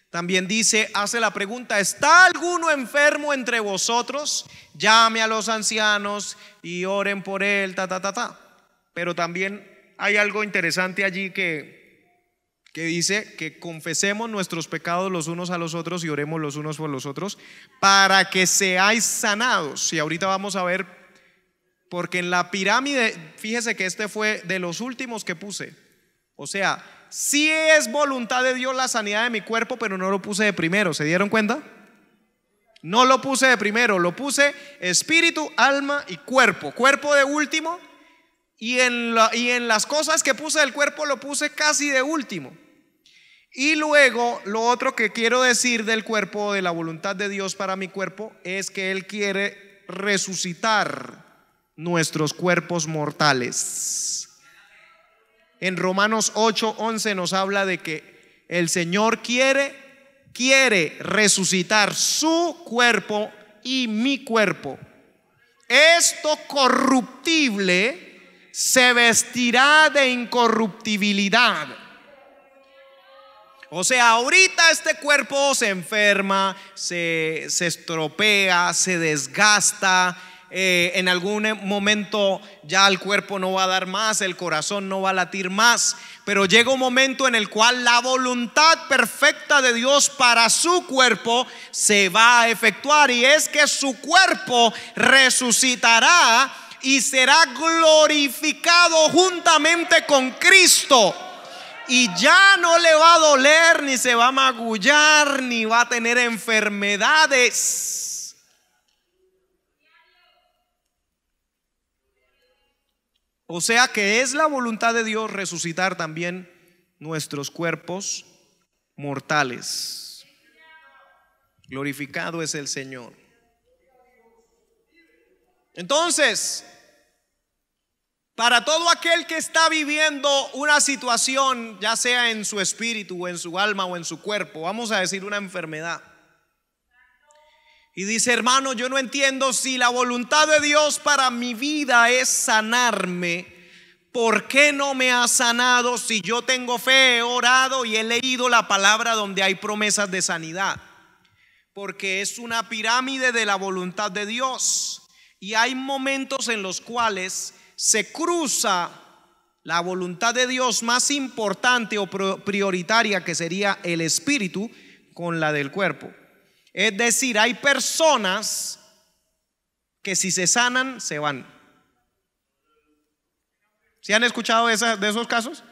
también dice, hace la pregunta: ¿está alguno enfermo entre vosotros? Llame a los ancianos y oren por él, Pero también hay algo interesante allí que dice que confesemos nuestros pecados los unos a los otros y oremos los unos por los otros para que seáis sanados. Y ahorita vamos a ver, porque en la pirámide, fíjese que este fue de los últimos que puse. O sea, sí es voluntad de Dios la sanidad de mi cuerpo, pero no lo puse de primero. ¿Se dieron cuenta? No lo puse de primero, lo puse espíritu, alma y cuerpo. Cuerpo de último. Y en las cosas que puse del cuerpo lo puse casi de último. Y luego lo otro que quiero decir del cuerpo, de la voluntad de Dios para mi cuerpo, es que Él quiere resucitar nuestros cuerpos mortales. En Romanos 8:11 nos habla de que el Señor quiere resucitar su cuerpo y mi cuerpo. Esto corruptible se vestirá de incorruptibilidad. O sea, ahorita este cuerpo se enferma, se estropea, se desgasta. En algún momento ya el cuerpo no va a dar más, el corazón no va a latir más. Pero llega un momento en el cual la voluntad perfecta de Dios para su cuerpo se va a efectuar, y es que su cuerpo resucitará y será glorificado juntamente con Cristo. Y ya no le va a doler, ni se va a magullar, ni va a tener enfermedades. O sea que es la voluntad de Dios resucitar también nuestros cuerpos mortales. Glorificado es el Señor. Entonces, para todo aquel que está viviendo una situación, ya sea en su espíritu o en su alma o en su cuerpo, vamos a decir una enfermedad, y dice: hermano, yo no entiendo, si la voluntad de Dios para mi vida es sanarme, ¿por qué no me ha sanado? Si yo tengo fe, he orado y he leído la palabra donde hay promesas de sanidad. Porque es una pirámide de la voluntad de Dios, y hay momentos en los cuales se cruza la voluntad de Dios más importante o prioritaria, que sería el espíritu, con la del cuerpo. Es decir, hay personas que si se sanan, se van. ¿Se han escuchado de esos casos?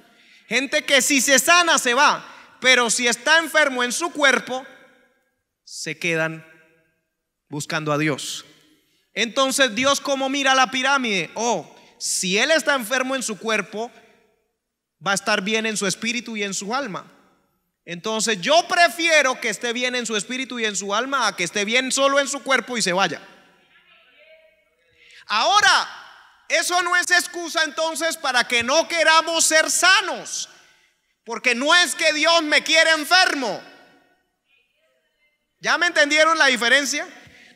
Gente que si se sana, se va, pero si está enfermo en su cuerpo, se quedan buscando a Dios. Entonces, Dios, ¿cómo mira la pirámide? Si él está enfermo en su cuerpo, va a estar bien en su espíritu y en su alma. Entonces yo prefiero que esté bien en su espíritu y en su alma a que esté bien solo en su cuerpo y se vaya. Ahora, eso no es excusa entonces para que no queramos ser sanos, porque no es que Dios me quiere enfermo. ¿Ya me entendieron la diferencia?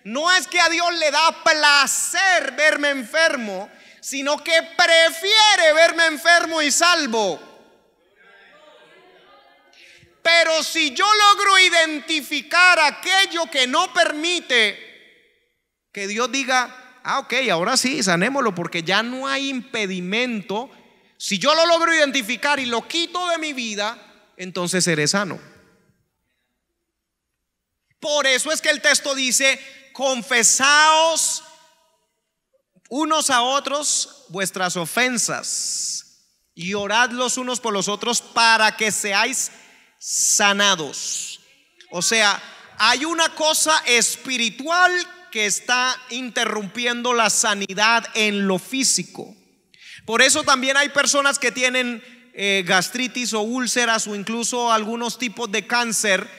No es que a Dios le da placer verme enfermo, sino que prefiere verme enfermo y salvo. Pero si yo logro identificar aquello que no permite que Dios diga: ok, ahora sí, sanémoslo, porque ya no hay impedimento. Si yo lo logro identificar y lo quito de mi vida, entonces seré sano. Por eso es que el texto dice: confesaos unos a otros vuestras ofensas y orad los unos por los otros para que seáis sanados. O sea, hay una cosa espiritual que está interrumpiendo la sanidad en lo físico. Por eso también hay personas que tienen gastritis o úlceras o incluso algunos tipos de cáncer,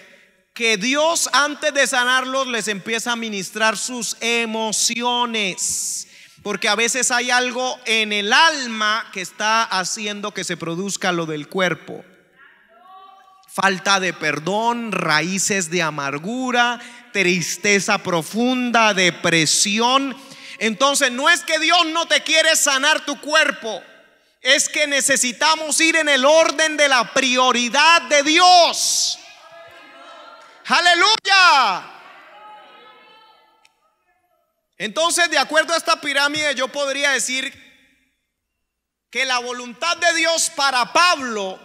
que Dios, antes de sanarlos, les empieza a ministrar sus emociones, porque a veces hay algo en el alma que está haciendo que se produzca lo del cuerpo. Falta de perdón, raíces de amargura, tristeza profunda, depresión. Entonces no es que Dios no te quiere sanar tu cuerpo, es que necesitamos ir en el orden de la prioridad de Dios. ¡Aleluya! Entonces, de acuerdo a esta pirámide, yo podría decir que la voluntad de Dios para Pablo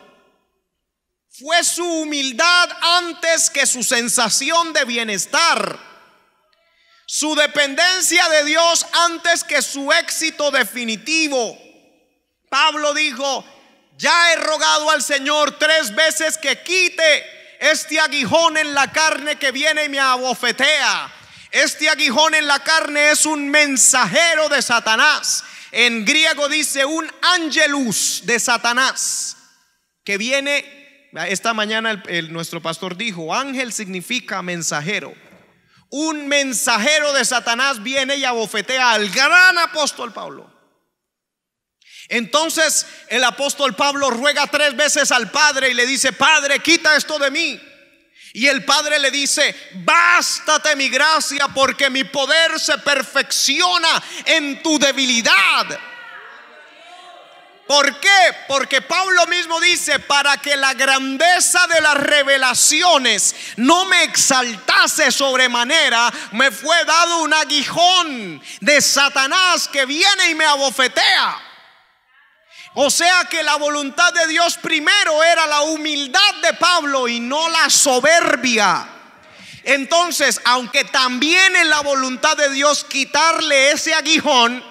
fue su humildad antes que su sensación de bienestar, su dependencia de Dios antes que su éxito definitivo. Pablo dijo: ya he rogado al Señor 3 veces que quite este aguijón en la carne que viene y me abofetea. Este aguijón en la carne es un mensajero de Satanás. En griego dice un angelus de Satanás, que viene. Esta mañana nuestro pastor dijo: ángel significa mensajero. un mensajero de Satanás viene y abofetea al gran apóstol Pablo. Entonces el apóstol Pablo ruega 3 veces al Padre y le dice: Padre, quita esto de mí. Y el Padre le dice: bástate mi gracia, porque mi poder se perfecciona en tu debilidad. ¿Por qué? Porque Pablo mismo dice: para que la grandeza de las revelaciones no me exaltase sobremanera, me fue dado un aguijón de Satanás que viene y me abofetea. O sea que la voluntad de Dios primero era la humildad de Pablo y no la soberbia. Entonces, aunque también en la voluntad de Dios quitarle ese aguijón,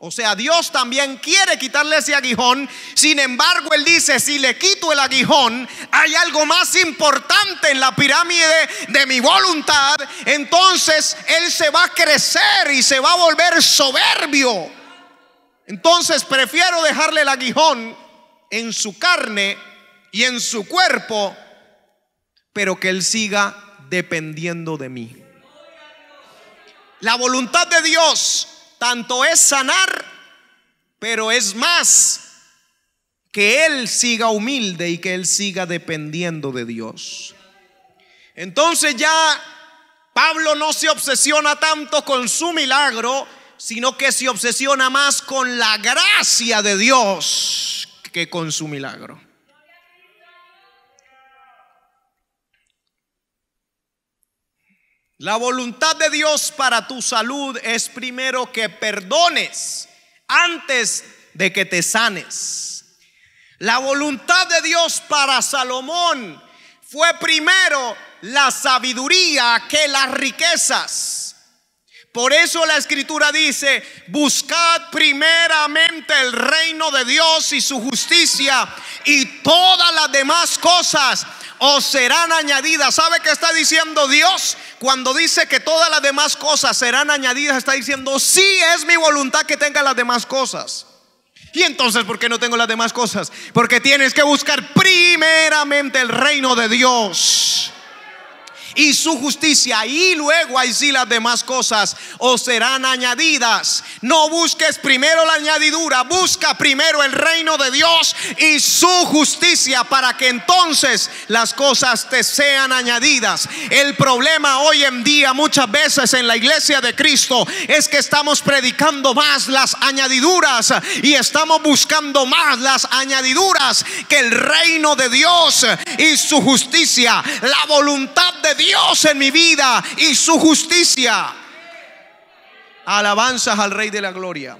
o sea, Dios también quiere quitarle ese aguijón. Sin embargo, Él dice: si le quito el aguijón, hay algo más importante en la pirámide de mi voluntad. Entonces Él se va a crecer y se va a volver soberbio. Entonces prefiero dejarle el aguijón en su carne y en su cuerpo, pero que Él siga dependiendo de mí. La voluntad de Dios tanto es sanar, pero es más que Él siga humilde y que Él siga dependiendo de Dios. Entonces ya Pablo no se obsesiona tanto con su milagro, sino que se obsesiona más con la gracia de Dios que con su milagro. La voluntad de Dios para tu salud es primero que perdones antes de que te sanes. La voluntad de Dios para Salomón fue primero la sabiduría que las riquezas. Por eso la Escritura dice: buscad primeramente el reino de Dios y su justicia, y todas las demás cosas os serán añadidas. ¿Sabe qué está diciendo Dios? Cuando dice que todas las demás cosas serán añadidas, está diciendo: sí, es mi voluntad que tenga las demás cosas. Y entonces, ¿por qué no tengo las demás cosas? Porque tienes que buscar primeramente el reino de Dios y su justicia, y luego ahí sí las demás cosas os serán añadidas. No busques primero la añadidura, busca primero el reino de Dios y su justicia, para que entonces las cosas te sean añadidas. El problema hoy en día muchas veces en la iglesia de Cristo es que estamos predicando más las añadiduras y estamos buscando más las añadiduras que el reino de Dios y su justicia, la voluntad de Dios en mi vida y su justicia. Alabanzas al Rey de la Gloria.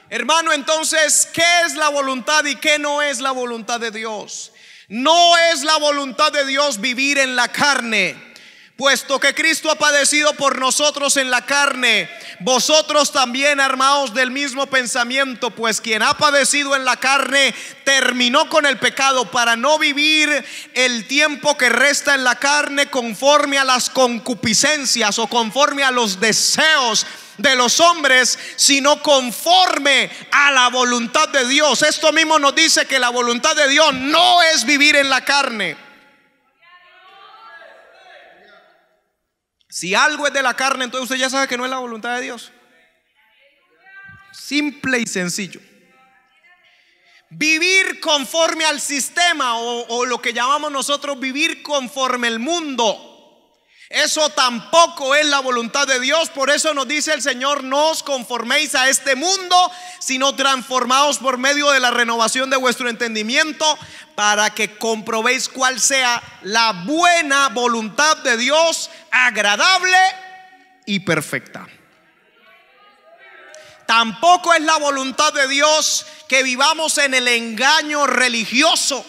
Hermano, entonces, ¿qué es la voluntad y qué no es la voluntad de Dios? No es la voluntad de Dios vivir en la carne, puesto que Cristo ha padecido por nosotros en la carne. Vosotros también, armaos del mismo pensamiento, pues quien ha padecido en la carne terminó con el pecado, para no vivir el tiempo que resta en la carne conforme a las concupiscencias o conforme a los deseos de los hombres, sino conforme a la voluntad de Dios. Esto mismo nos dice que la voluntad de Dios no es vivir en la carne. Si algo es de la carne, entonces usted ya sabe que no es la voluntad de Dios. Simple y sencillo. Vivir conforme al sistema o lo que llamamos nosotros vivir conforme el mundo, eso tampoco es la voluntad de Dios. Por eso nos dice el Señor: no os conforméis a este mundo, sino transformaos por medio de la renovación de vuestro entendimiento, para que comprobéis cuál sea la buena voluntad de Dios, agradable y perfecta. Tampoco es la voluntad de Dios que vivamos en el engaño religioso,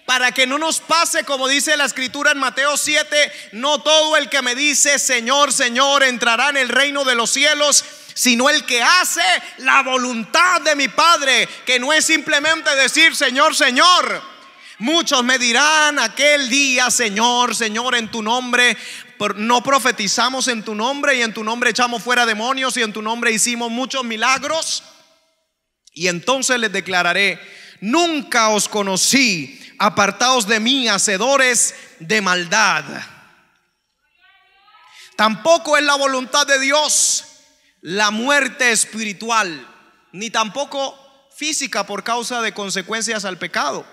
para que no nos pase como dice la Escritura en Mateo 7: no todo el que me dice Señor, Señor entrará en el reino de los cielos, sino el que hace la voluntad de mi Padre. Que no es simplemente decir Señor, Señor. Muchos me dirán aquel día: Señor, Señor, en tu nombre no profetizamos en tu nombre, y en tu nombre echamos fuera demonios, y en tu nombre hicimos muchos milagros. Y entonces les declararé: nunca os conocí, apartaos de mí, hacedores de maldad. Tampoco es la voluntad de Dios la muerte espiritual, ni tampoco física por causa de consecuencias al pecado.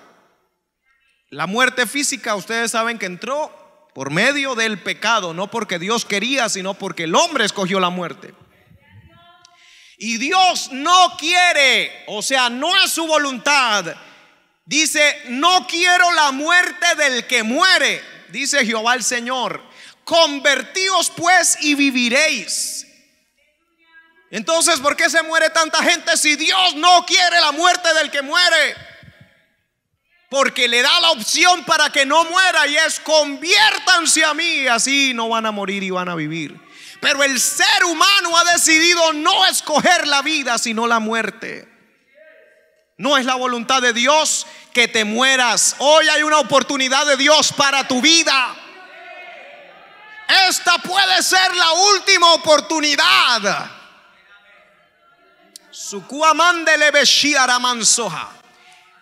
La muerte física, ustedes saben que entró por medio del pecado, no porque Dios quería, sino porque el hombre escogió la muerte. Y Dios no quiere, o sea, no es su voluntad. Dice: no quiero la muerte del que muere, dice Jehová el Señor. Convertíos pues y viviréis. Entonces, ¿por qué se muere tanta gente si Dios no quiere la muerte del que muere? Porque le da la opción para que no muera, y es: conviértanse a mí, así no van a morir y van a vivir. Pero el ser humano ha decidido no escoger la vida, sino la muerte. No es la voluntad de Dios que te mueras. Hoy hay una oportunidad de Dios para tu vida. Esta puede ser la última oportunidad.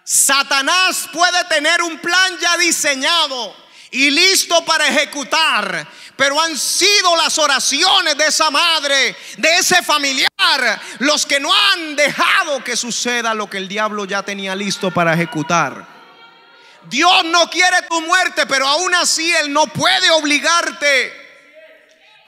Satanás puede tener un plan ya diseñado y listo para ejecutar, pero han sido las oraciones de esa madre, de ese familiar, los que no han dejado que suceda lo que el diablo ya tenía listo para ejecutar. Dios no quiere tu muerte, pero aún así Él no puede obligarte.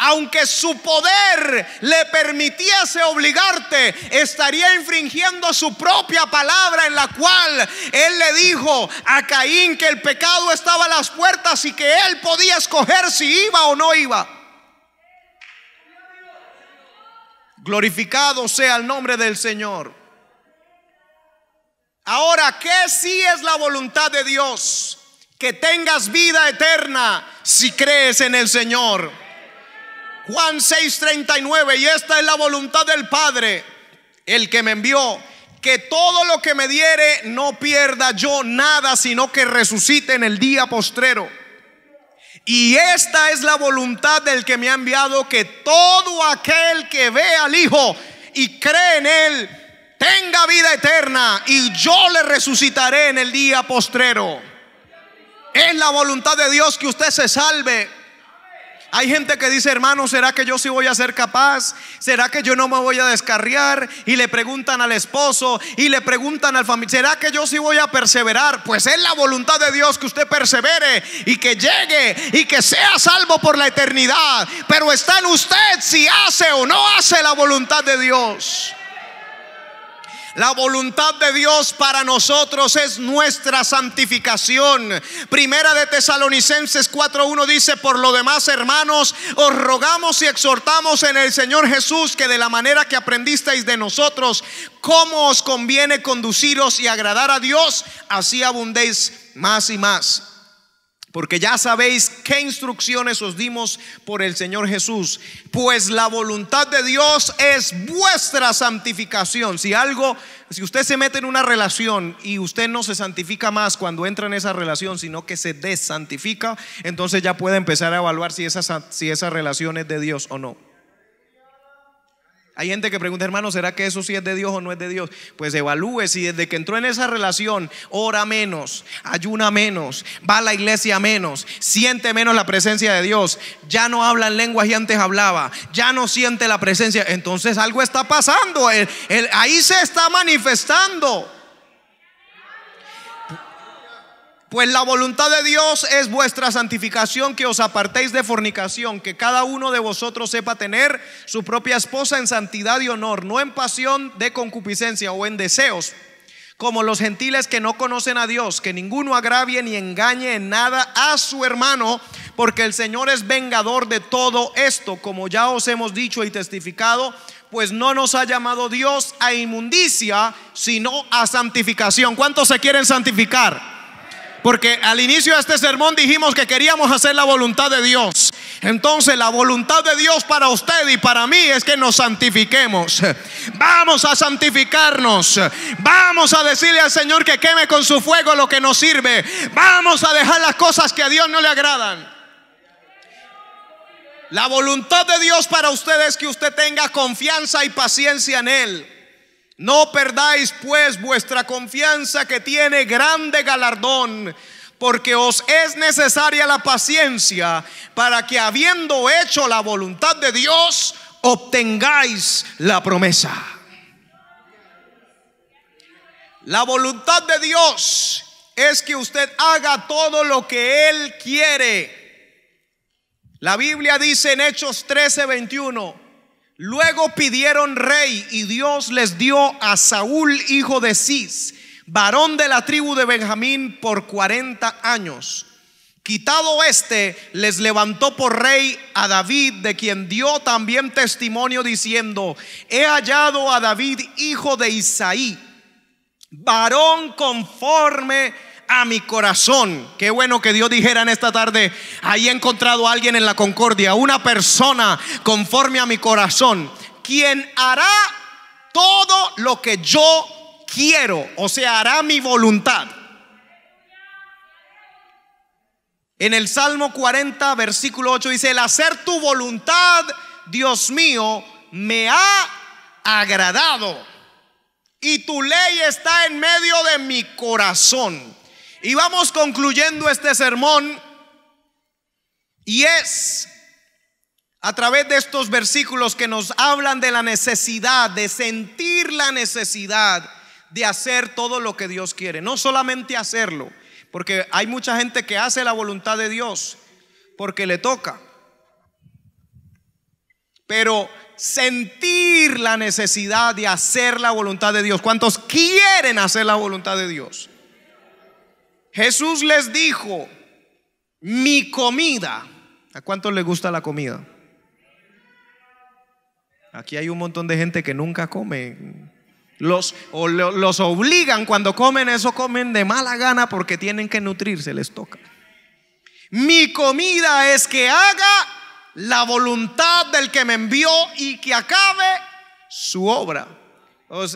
Aunque su poder le permitiese obligarte, estaría infringiendo su propia palabra, en la cual Él le dijo a Caín que el pecado estaba a las puertas y que él podía escoger si iba o no iba. Glorificado sea el nombre del Señor. Ahora, ¿qué sí es la voluntad de Dios? Que tengas vida eterna si crees en el Señor. Juan 6:39: y esta es la voluntad del Padre, el que me envió, que todo lo que me diere no pierda yo nada, sino que resucite en el día postrero. Y esta es la voluntad del que me ha enviado, que todo aquel que ve al Hijo y cree en Él tenga vida eterna, y yo le resucitaré en el día postrero. Es la voluntad de Dios que usted se salve. Hay gente que dice: hermano, ¿será que yo sí voy a ser capaz? ¿Será que yo no me voy a descarriar? Y le preguntan al esposo y le preguntan al familiar: ¿será que yo sí voy a perseverar? Pues es la voluntad de Dios que usted persevere y que llegue y que sea salvo por la eternidad. Pero está en usted si hace o no hace la voluntad de Dios. La voluntad de Dios para nosotros es nuestra santificación. Primera de Tesalonicenses 4:1 dice: por lo demás, hermanos, os rogamos y exhortamos en el Señor Jesús, que de la manera que aprendisteis de nosotros cómo os conviene conduciros y agradar a Dios, así abundéis más y más. Porque ya sabéis qué instrucciones os dimos por el Señor Jesús. Pues la voluntad de Dios es vuestra santificación. Si usted se mete en una relación y usted no se santifica más cuando entra en esa relación, sino que se desantifica, entonces ya puede empezar a evaluar si esa relación es de Dios o no. Hay gente que pregunta: hermano, ¿será que eso sí es de Dios o no es de Dios? Pues evalúe si desde que entró en esa relación ora menos, ayuna menos, va a la iglesia menos, siente menos la presencia de Dios, ya no habla en lenguas y antes hablaba, ya no siente la presencia. Entonces algo está pasando, ahí se está manifestando. Pues la voluntad de Dios es vuestra santificación, que os apartéis de fornicación, que cada uno de vosotros sepa tener su propia esposa en santidad y honor, no en pasión de concupiscencia o en deseos, como los gentiles que no conocen a Dios, que ninguno agravie ni engañe en nada a su hermano, porque el Señor es vengador de todo esto, como ya os hemos dicho y testificado. Pues no nos ha llamado Dios a inmundicia, sino a santificación. ¿Cuántos se quieren santificar? Porque al inicio de este sermón dijimos que queríamos hacer la voluntad de Dios. Entonces la voluntad de Dios para usted y para mí es que nos santifiquemos. Vamos a santificarnos. Vamos a decirle al Señor que queme con su fuego lo que nos sirve. Vamos a dejar las cosas que a Dios no le agradan. La voluntad de Dios para usted es que usted tenga confianza y paciencia en Él. No perdáis pues vuestra confianza, que tiene grande galardón, porque os es necesaria la paciencia para que, habiendo hecho la voluntad de Dios, obtengáis la promesa. La voluntad de Dios es que usted haga todo lo que Él quiere. La Biblia dice en Hechos 13:21: luego pidieron rey, y Dios les dio a Saúl, hijo de Cis, varón de la tribu de Benjamín, por 40 años. Quitado este, les levantó por rey a David, de quien dio también testimonio diciendo: he hallado a David, hijo de Isaí, varón conforme a mi corazón. Qué bueno que Dios dijera en esta tarde: ahí he encontrado a alguien en la concordia, una persona conforme a mi corazón, quien hará todo lo que yo quiero, o sea, hará mi voluntad. En el Salmo 40 versículo 8 dice: el hacer tu voluntad, Dios mío, me ha agradado, y tu ley está en medio de mi corazón. Y vamos concluyendo este sermón, y es a través de estos versículos que nos hablan de la necesidad, de sentir la necesidad de hacer todo lo que Dios quiere. No solamente hacerlo, porque hay mucha gente que hace la voluntad de Dios porque le toca, pero sentir la necesidad de hacer la voluntad de Dios. ¿Cuántos quieren hacer la voluntad de Dios? Jesús les dijo: mi comida. ¿A cuántos les gusta la comida? Aquí hay un montón de gente que nunca come. Los obligan cuando comen eso, comen de mala gana porque tienen que nutrirse, les toca. Mi comida es que haga la voluntad del que me envió y que acabe su obra.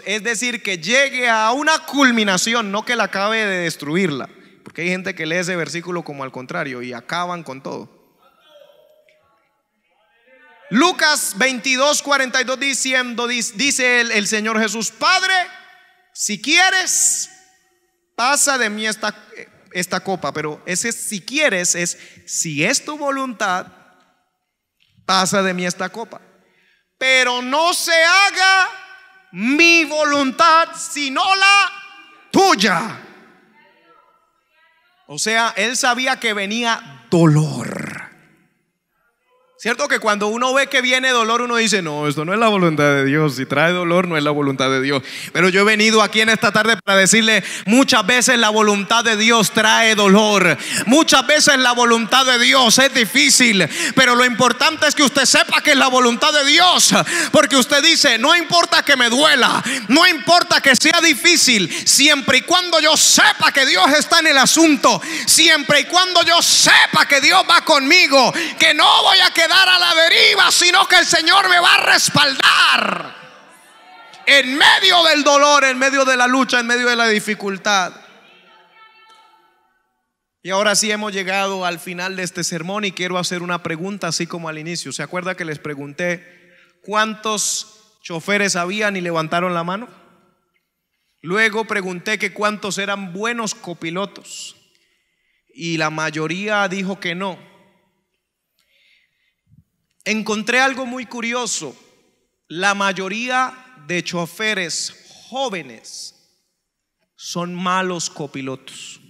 Es decir, que llegue a una culminación, no que la acabe de destruirla, porque hay gente que lee ese versículo como al contrario y acaban con todo. Lucas 22:42 diciendo, dice el Señor Jesús: Padre, si quieres, pasa de mí esta copa. Pero ese si quieres es: si es tu voluntad, pasa de mí esta copa, pero no se haga mi voluntad sino la tuya. O sea, él sabía que venía dolor. Cierto que cuando uno ve que viene dolor, uno dice: no, esto no es la voluntad de Dios. Si trae dolor, no es la voluntad de Dios. Pero yo he venido aquí en esta tarde para decirle: muchas veces la voluntad de Dios trae dolor. Muchas veces la voluntad de Dios es difícil, pero lo importante es que usted sepa que es la voluntad de Dios, porque usted dice: no importa que me duela, no importa que sea difícil, siempre y cuando yo sepa que Dios está en el asunto, siempre y cuando yo sepa que Dios va conmigo, que no voy a quedar a la deriva, sino que el Señor me va a respaldar en medio del dolor, en medio de la lucha, en medio de la dificultad. Y ahora sí hemos llegado al final de este sermón, y quiero hacer una pregunta, así como al inicio. ¿Se acuerda que les pregunté cuántos choferes habían y levantaron la mano? Luego pregunté que cuántos eran buenos copilotos, y la mayoría dijo que no. Encontré algo muy curioso: la mayoría de choferes jóvenes son malos copilotos,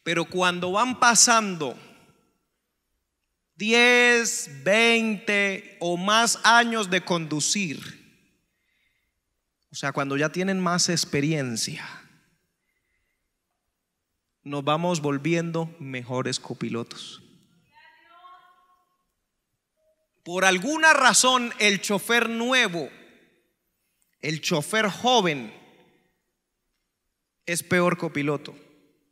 pero cuando van pasando 10, 20 o más años de conducir, o sea, cuando ya tienen más experiencia, nos vamos volviendo mejores copilotos. Por alguna razón, el chofer nuevo, el chofer joven, es peor copiloto.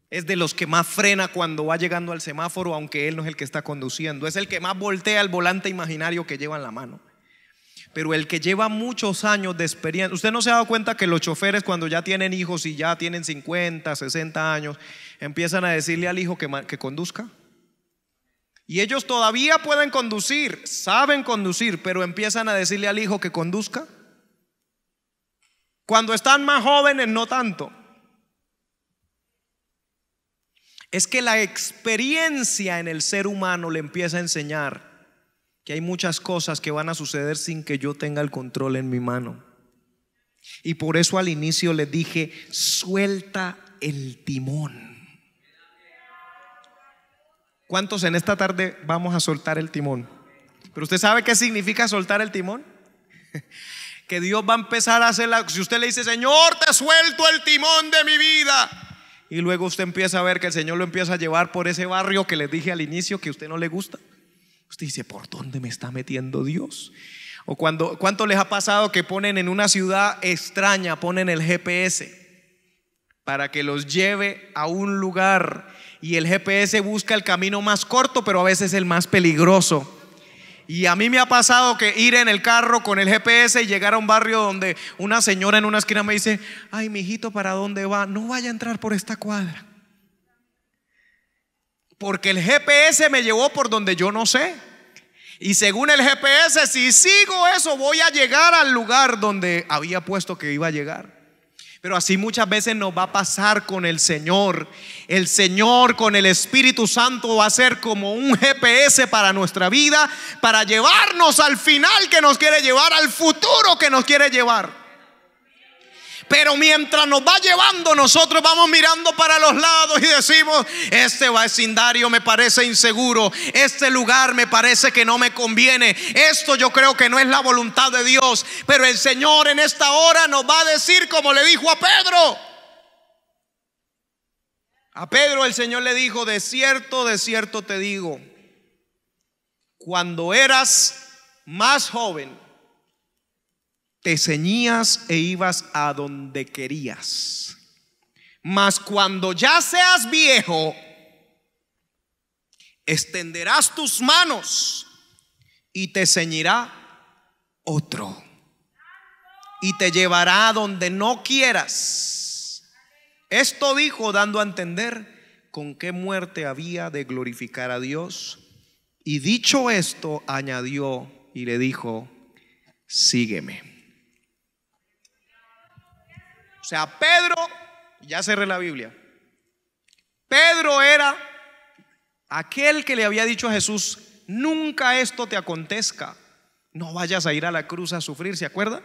Es de los que más frena cuando va llegando al semáforo, aunque él no es el que está conduciendo. Es el que más voltea el volante imaginario que lleva en la mano. Pero el que lleva muchos años de experiencia, ¿usted no se ha dado cuenta que los choferes, cuando ya tienen hijos y ya tienen 50, 60 años, empiezan a decirle al hijo que conduzca? Y ellos todavía pueden conducir, saben conducir, pero empiezan a decirle al hijo que conduzca. Cuando están más jóvenes, no tanto. es que la experiencia en el ser humano le empieza a enseñar que hay muchas cosas que van a suceder sin que yo tenga el control en mi mano. Y por eso al inicio les dije: suelta el timón. ¿Cuántos en esta tarde vamos a soltar el timón? Pero usted sabe qué significa soltar el timón. Que Dios va a empezar a hacerla. Si usted le dice: Señor, te suelto el timón de mi vida, y luego usted empieza a ver que el Señor lo empieza a llevar por ese barrio que les dije al inicio que a usted no le gusta, usted dice: ¿por dónde me está metiendo Dios? O ¿cuánto les ha pasado que ponen en una ciudad extraña, ponen el GPS para que los lleve a un lugar, y el GPS busca el camino más corto, pero a veces el más peligroso? Y a mí me ha pasado que ir en el carro con el GPS y llegar a un barrio donde una señora en una esquina me dice: ay, mijito, ¿para dónde va? No vaya a entrar por esta cuadra, porque el GPS me llevó por donde yo no sé. Y según el GPS, si sigo eso, voy a llegar al lugar donde había puesto que iba a llegar. Pero así muchas veces nos va a pasar con el Señor. El Señor con el Espíritu Santo va a ser como un GPS para nuestra vida, para llevarnos al final que nos quiere llevar, al futuro que nos quiere llevar. Pero mientras nos va llevando, nosotros vamos mirando para los lados y decimos: este vecindario me parece inseguro, este lugar me parece que no me conviene, esto yo creo que no es la voluntad de Dios. Pero el Señor en esta hora nos va a decir, como le dijo a Pedro. A Pedro el Señor le dijo: de cierto te digo, cuando eras más joven, te ceñías e ibas a donde querías, mas cuando ya seas viejo, extenderás tus manos y te ceñirá otro, y te llevará a donde no quieras. Esto dijo, dando a entender con qué muerte había de glorificar a Dios. Y dicho esto, añadió y le dijo: sígueme. O sea, Pedro, ya cerré la Biblia, Pedro era aquel que le había dicho a Jesús: nunca esto te acontezca, no vayas a ir a la cruz a sufrir, ¿se acuerda?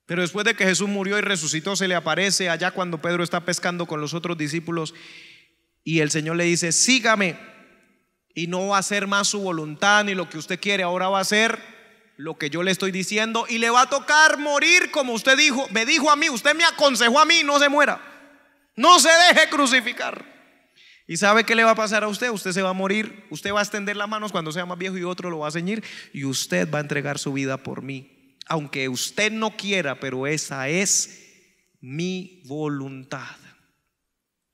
Pero después de que Jesús murió y resucitó, se le aparece allá cuando Pedro está pescando con los otros discípulos, y el Señor le dice: sígame, y no va a ser más su voluntad ni lo que usted quiere, ahora va a ser lo que yo le estoy diciendo, y le va a tocar morir como usted dijo, me dijo a mí, usted me aconsejó a mí: no se muera, no se deje crucificar. ¿Y sabe qué le va a pasar a usted? Usted se va a morir, usted va a extender las manos cuando sea más viejo y otro lo va a ceñir, y usted va a entregar su vida por mí, aunque usted no quiera, pero esa es mi voluntad.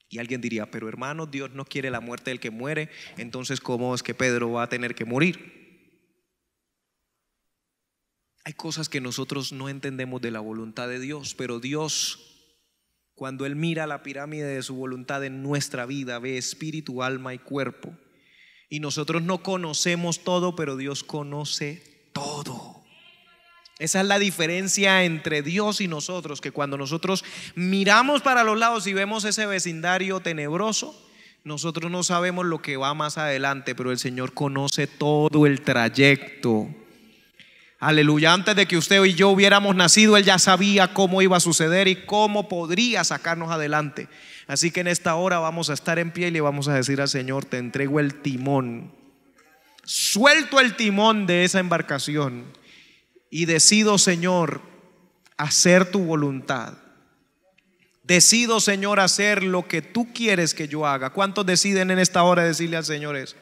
Y alguien diría: pero hermano, Dios no quiere la muerte del que muere, entonces ¿cómo es que Pedro va a tener que morir? Hay cosas que nosotros no entendemos de la voluntad de Dios, pero Dios, cuando Él mira la pirámide de su voluntad en nuestra vida, ve espíritu, alma y cuerpo. Y nosotros no conocemos todo, pero Dios conoce todo. Esa es la diferencia entre Dios y nosotros, que cuando nosotros miramos para los lados y vemos ese vecindario tenebroso, nosotros no sabemos lo que va más adelante, pero el Señor conoce todo el trayecto. Aleluya. Antes de que usted y yo hubiéramos nacido, Él ya sabía cómo iba a suceder y cómo podría sacarnos adelante. Así que en esta hora vamos a estar en pie y le vamos a decir al Señor: te entrego el timón, suelto el timón de esa embarcación y decido, Señor, hacer tu voluntad. Decido, Señor, hacer lo que tú quieres que yo haga. ¿Cuántos deciden en esta hora decirle al Señor eso?